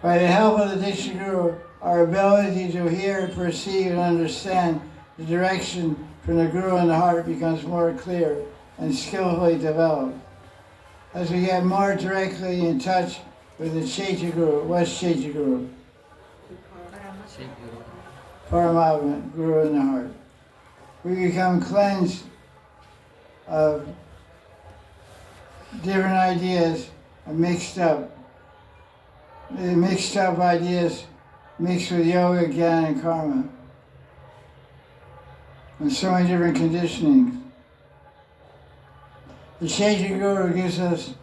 By the help of the Diksha Guru, our ability to hear, perceive, and understand the direction from the Guru in the heart becomes more clear and skillfully developed. As we get more directly in touch with the Chaitya Guru, what's Chaitya Guru? Paramatma, Guru in the heart. We become cleansed of different ideas and mixed up. The mixed up ideas mixed with yoga, jnana, and karma. And so many different conditionings. The Chaitya Guru gives us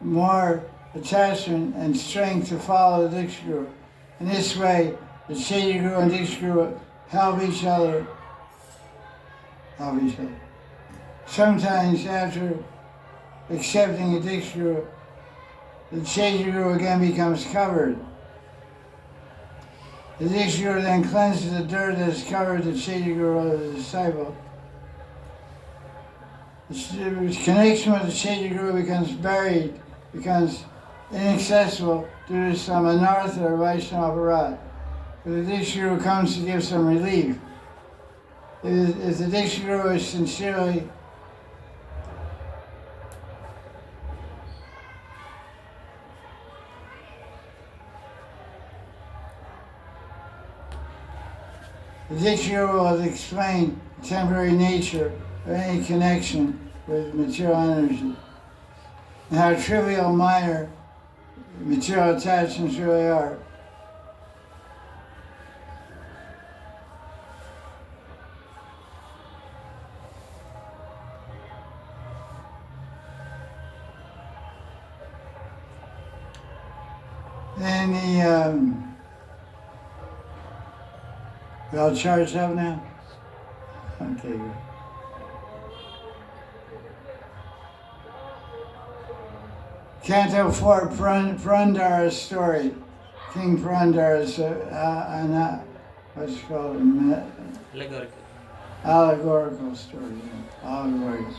more attachment and strength to follow the Diksha Guru. In this way, the Chaitya Guru and Diksha Guru help each other. Sometimes after accepting a Diksha Guru, the Chaitya Guru again becomes covered. The Diksha Guru then cleanses the dirt that has covered the Chaitya Guru or the disciple. The connection with the Chaitya Guru becomes buried, becomes inaccessible due to some anartha or Vaishnava aparat. But the Diksha Guru comes to give some relief. If the Diksha Guru is sincerely the Diksha Guru will explain the temporary nature of any connection with material energy and how trivial, minor material attachments really are. Then we all charged up now? Okay, good. Canto 4, Purandara's story. King Purandara's, what's it called? Allegorical. Allegorical story. Yeah. Allegorical.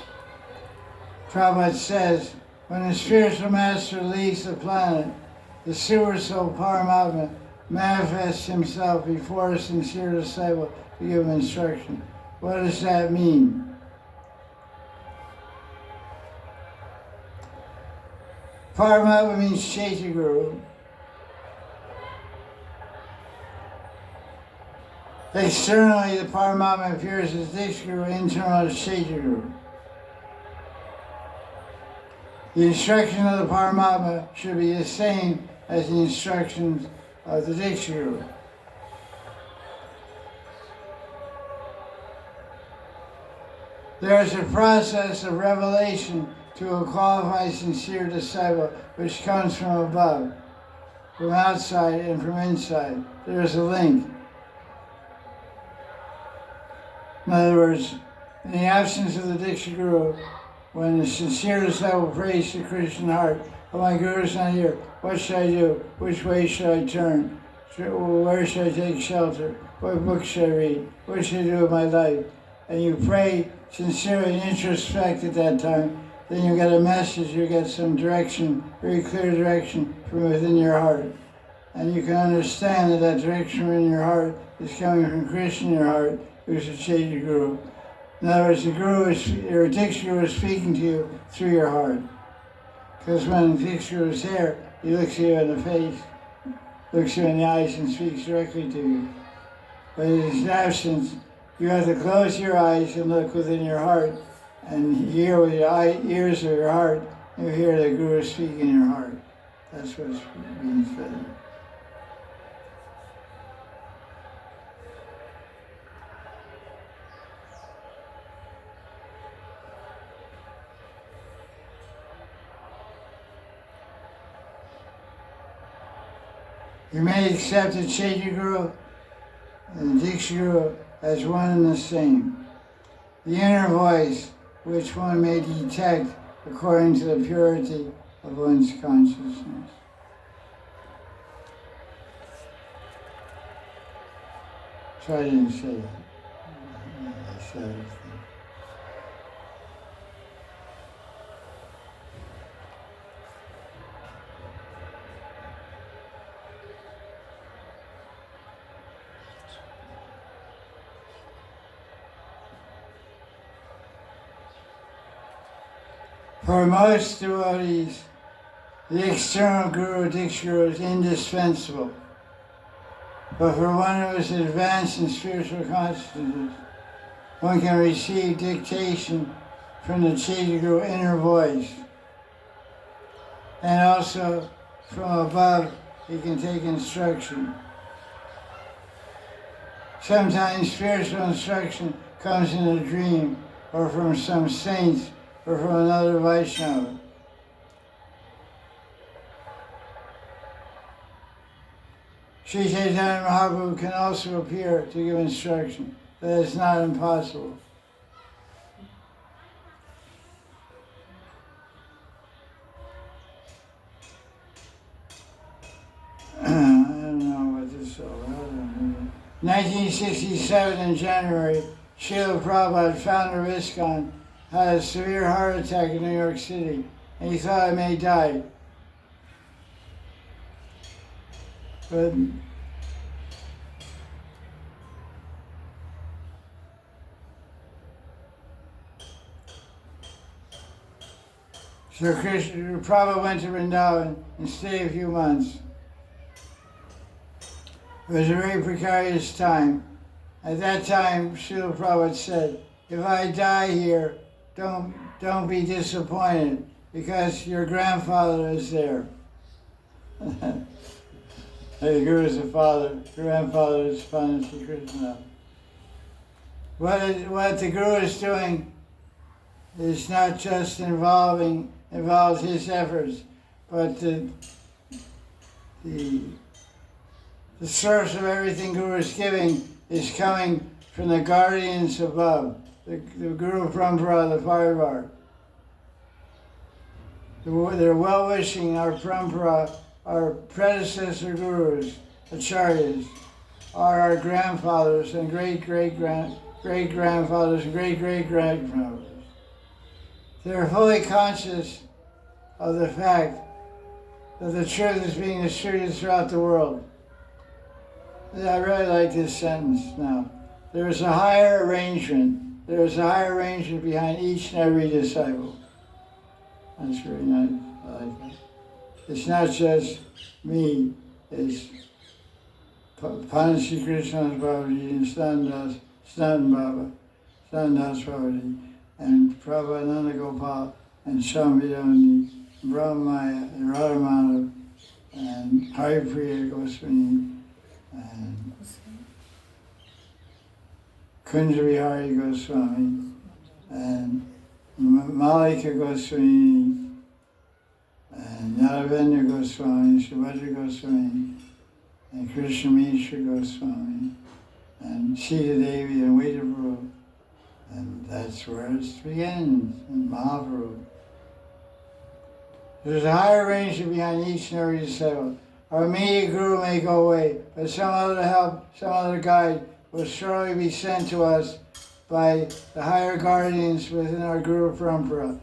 Prabhupada says, when the spiritual master leaves the planet, the Super Soul Paramatma manifests himself before a sincere disciple to give him instruction. What does that mean? Paramatma means Chaitya Guru. Externally, the Paramatma appears as Diksha Guru, internally as Chaitya Guru. The instruction of the Paramatma should be the same as the instructions of the Diksha Guru. There is a process of revelation to a qualified, sincere disciple which comes from above, from outside and from inside. There is a link. In other words, in the absence of the Diksha Guru, when the sincere disciple prays to Krishna heart, oh, my Guru is not here, what should I do? Which way should I turn? Where should I take shelter? What book should I read? What should I do with my life? And you pray sincerely and introspect at that time, then you get a message, you get some direction, very clear direction from within your heart. And you can understand that that direction in your heart is coming from Krishna in your heart, who's the Chaitya Guru. In other words, the Guru is, your Diksha Guru is speaking to you through your heart. Because when Diksha Guru is here, he looks you in the face, looks you in the eyes and speaks directly to you. But in his absence, you have to close your eyes and look within your heart and hear with your ears of your heart, you hear the Guru speak in your heart. That's what's being said. You may accept the Chaitya Guru and the Diksha Guru as one and the same. The inner voice, which one may detect according to the purity of one's consciousness. So I didn't say that. I said it. For most devotees, the external Guru, Diksha Guru, is indispensable. But for one who is advanced in spiritual consciousness, one can receive dictation from the Chaitya Guru inner voice. And also, from above, he can take instruction. Sometimes spiritual instruction comes in a dream or from some saints or from another Vaishnava. Sri Chaitanya Mahaprabhu can also appear to give instruction. That is not impossible. I don't know what this is all about. 1967 in January, Srila Prabhupada, founder of ISKCON, had a severe heart attack in New York City, and he thought he may die. But so Krishna Prabhupada went to Vrindavan and stayed a few months. It was a very precarious time. At that time, Srila Prabhupada said, if I die here, don't be disappointed, because your grandfather is there. The Guru is the father, grandfather is Pandit Sri Krishna. What the Guru is doing is not just involves his efforts, but the source of everything Guru is giving is coming from the guardians above, the Guru Parampara, the Parivar. They're well-wishing our Parampara, our predecessor Gurus, Acharyas, are our grandfathers and great-grandfathers and great-great-grandfathers. They're fully conscious of the fact that the truth is being distributed throughout the world. I really like this sentence now. There is a higher arrangement. There is a higher arrangement behind each and every disciple. That's very nice. I like that. It's not just me. It's Pandit Sri Krishna's Babaji and Stan Das Babaji, and Prabhupada Gopal and Shambhidani, Brahmaya and Radhamana and Haripriya Goswami and Kunjabihari Goswami and Malika Goswami and Yadavendra Goswami, Subhadra Goswami and Krishna Mishra Goswami and Sita Devi and Vedaprabhu. And that's where it begins, in Mahaprabhu. There's a higher arrangement behind each and every disciple. Our immediate Guru may go away, but some other help, some other guide will surely be sent to us by the higher guardians within our Guru Parampara.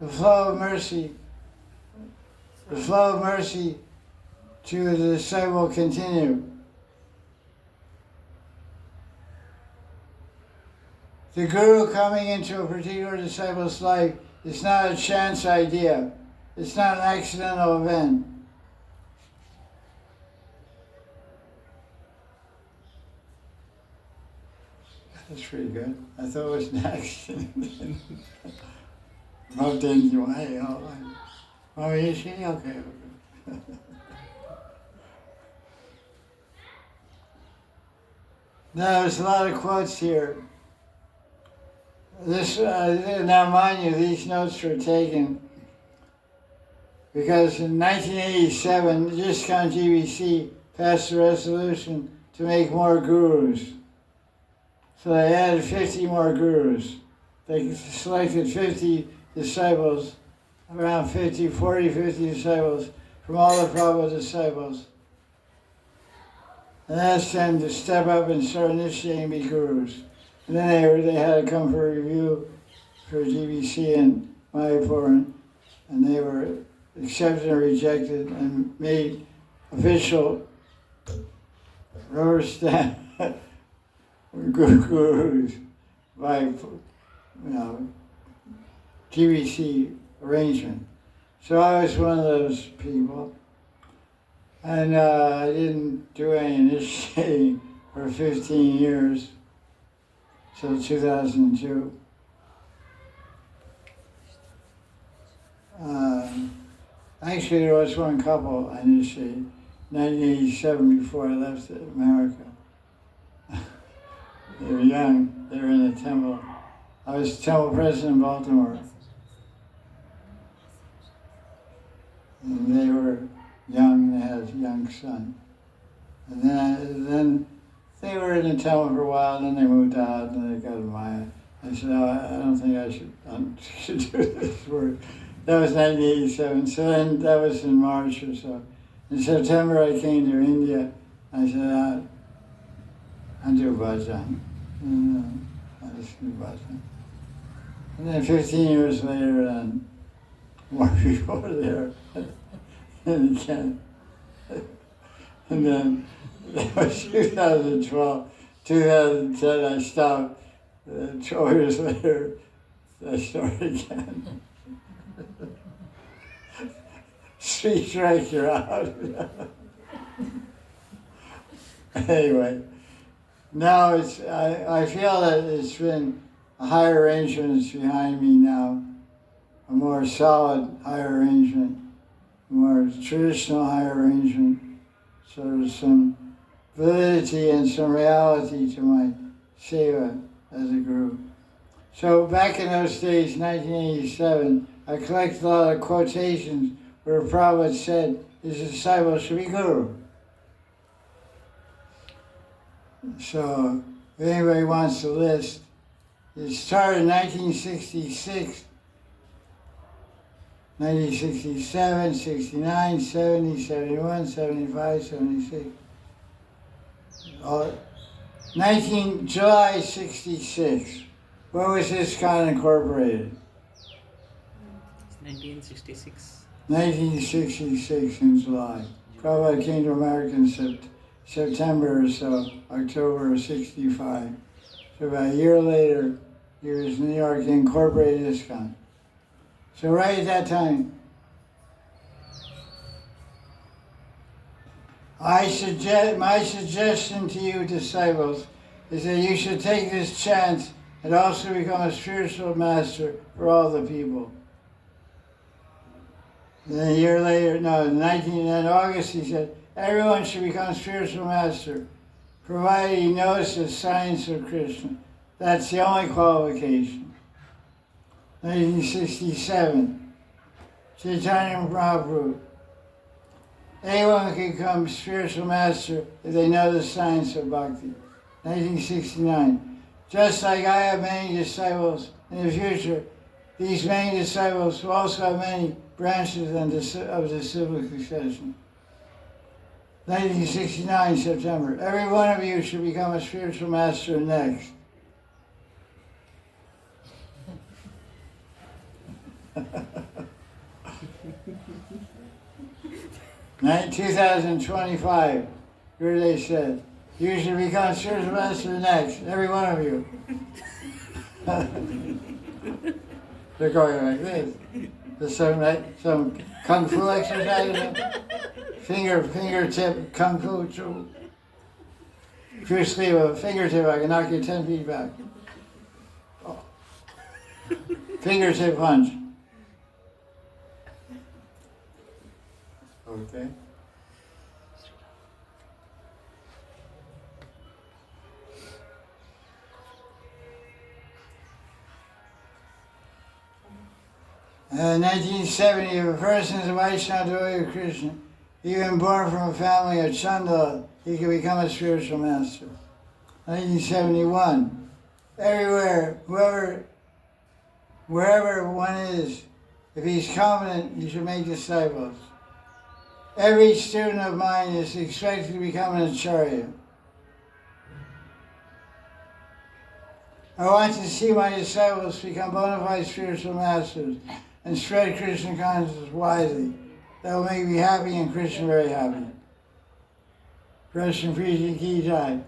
The flow of mercy to the disciple will continue. The Guru coming into a particular disciple's life is not a chance idea. It's not an accidental event. That's pretty good. I thought it was an accident. Oh, is she? Okay. Now, there's a lot of quotes here. Now, mind you, these notes were taken because in 1987, the ISKCON GBC passed a resolution to make more gurus. So they added 50 more gurus. They selected 50 disciples, around 50 disciples from all the Prabhupada disciples, and asked them to step up and start initiating me gurus. And then they had to come for a review for GBC and Mayapur, and they were accepted or rejected and made official rubber stamp gurus by GBC arrangement. So I was one of those people, and I didn't do any initiating for 15 years. So 2002. Actually, there was one couple I initiated, 1987, before I left America. They were young. They were in the temple. I was temple president in Baltimore. And they were young, and they had a young son. And then they were in the town for a while, and then they moved out, and they got a Maya. I said, oh, I don't think I should do this work. That was 1987, so then that was in March or so. In September I came to India. I said, I'll do bhajan. I just do bhajan. And then 15 years later, and more people were there, and again. And then that was 2012. 2010 I stopped. 12 years later, I started again. Street strike, you're out. Anyway, now I feel that it's been a higher arrangement behind me now, a more solid higher arrangement, a more traditional higher arrangement. So there's some validity and some reality to my seva as a guru. So back in those days, 1987, I collected a lot of quotations where Prabhupada said his disciples should be guru. So if anybody wants to list, it started in 1966, 1967, 69, 70, 71, 75, 76. July 66. When was this con incorporated? 1966. 1966 in July. Prabhupada came to America in September or so, October of 65. So about a year later, he was in New York and incorporated ISKCON. So right at that time, my suggestion to you disciples is that you should take this chance and also become a spiritual master for all the people. And then a year later, in August, he said, everyone should become spiritual master, provided he knows the science of Krishna. That's the only qualification. 1967, Chaitanya Mahaprabhu. Anyone can become spiritual master if they know the science of bhakti. 1969, just like I have many disciples in the future, these many disciples will also have many branches of disciplic succession. 1969, September. Every one of you should become a spiritual master next. In 2025, here they said, you should become spiritual master next, every one of you. They're going like this. There's some kung fu exercise, fingertip kung fu. If you sleep with a fingertip, I can knock you 10 feet back. Oh. Fingertip punch. Okay. In 1970, if a person is a Vaishnava devotee of Krishna, even born from a family of Chandala, he can become a spiritual master. 1971, everywhere, wherever one is, if he's competent, he should make disciples. Every student of mine is expected to become an acharya. I want to see my disciples become bona fide spiritual masters and spread Krishna consciousness widely. That will make me happy and Krishna very happy. Krishna Preeti Ki Jai.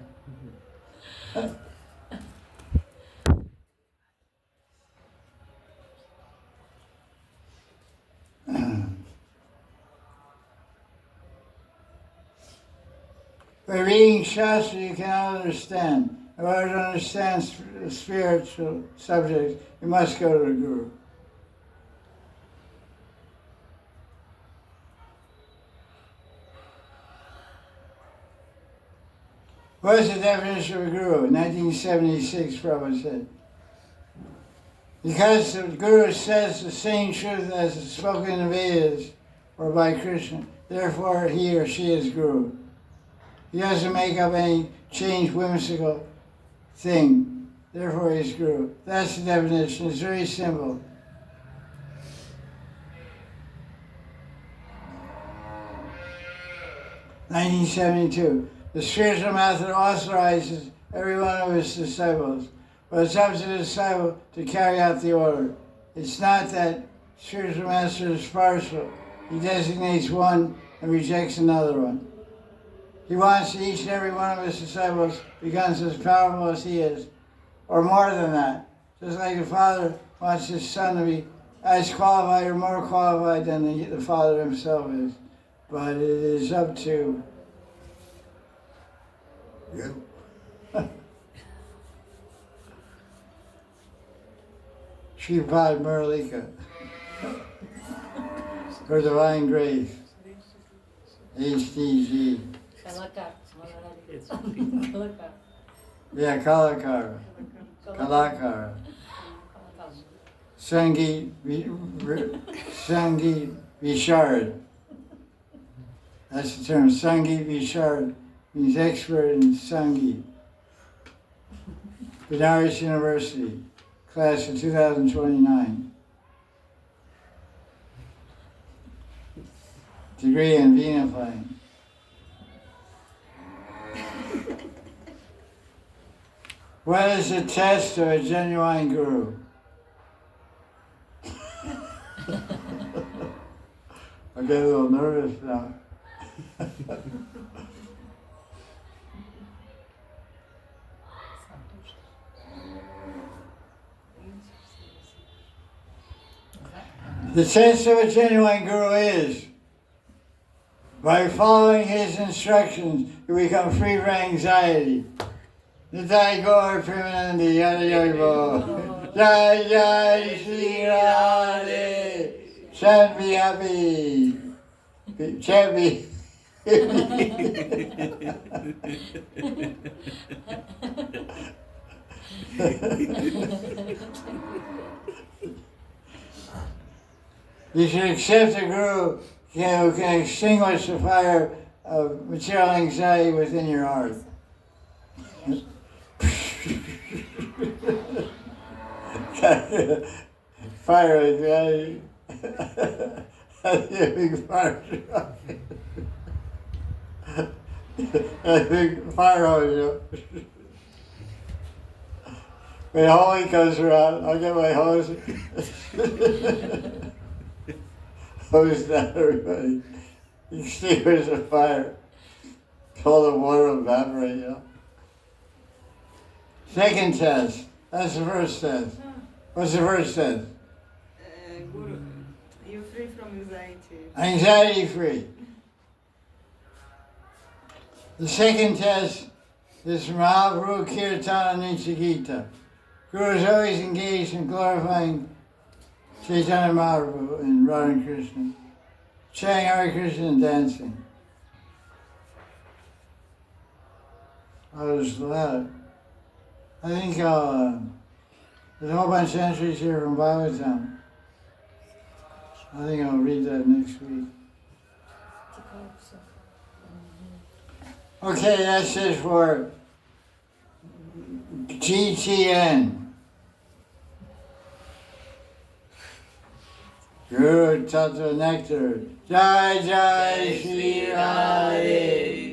By reading Shastra, you cannot understand. In order to understand spiritual subjects, you must go to the Guru. What is the definition of a Guru? In 1976, Prabhupada said, because the Guru says the same truth as is spoken in the Vedas, or by Krishna. Therefore, he or she is Guru. He doesn't make up any changed whimsical thing. Therefore, he's Guru. That's the definition. It's very simple. (1972). The spiritual method authorizes every one of his disciples, but it's up to the disciple to carry out the order. It's not that spiritual master is partial. He designates one and rejects another one. He wants each and every one of his disciples becomes as powerful as he is, or more than that. Just like the father wants his son to be as qualified or more qualified than the father himself is. But it is up to you. Sripad Muralika, Her Divine Grace, HDG. Kalakar. It's Kalakar. Yeah, Kalakara. Kalakara. Sangeet Visharad. That's the term. Sangeet Visharad means expert in Sangeet. Benares University, class of 2029. Degree in Veena playing. What is the test of a genuine guru? I get a little nervous now. The test of a genuine guru is, by following his instructions, you become free from anxiety. Nitai Gaur Premanandi Yada Yada Jai Jai Shri Radhe. Chant be happy. Chant be. You should accept a guru who can extinguish the fire of material anxiety within your heart. Fire anxiety. That's a big fire truck. That's a big fire hose. When the Holy comes around, I'll get my hose. Hose down everybody. Extinguish the fire. All the water evaporate, you know. Second test. That's the first test. What's the first test? Guru, you're free from anxiety. Anxiety free. The second test is from Mahaprabhu Kirtana Nichagita. Guru is always engaged in glorifying Chaitanya Mahaprabhu and Radha Krishna, chanting Hare Krishna and dancing. There's a lot. I think there's a whole bunch of entries here from Bhagavatam. I think I'll read that next week. Okay, that's it for GTN. Guru Tattva Nectar. Jai Jai Shri Radhe.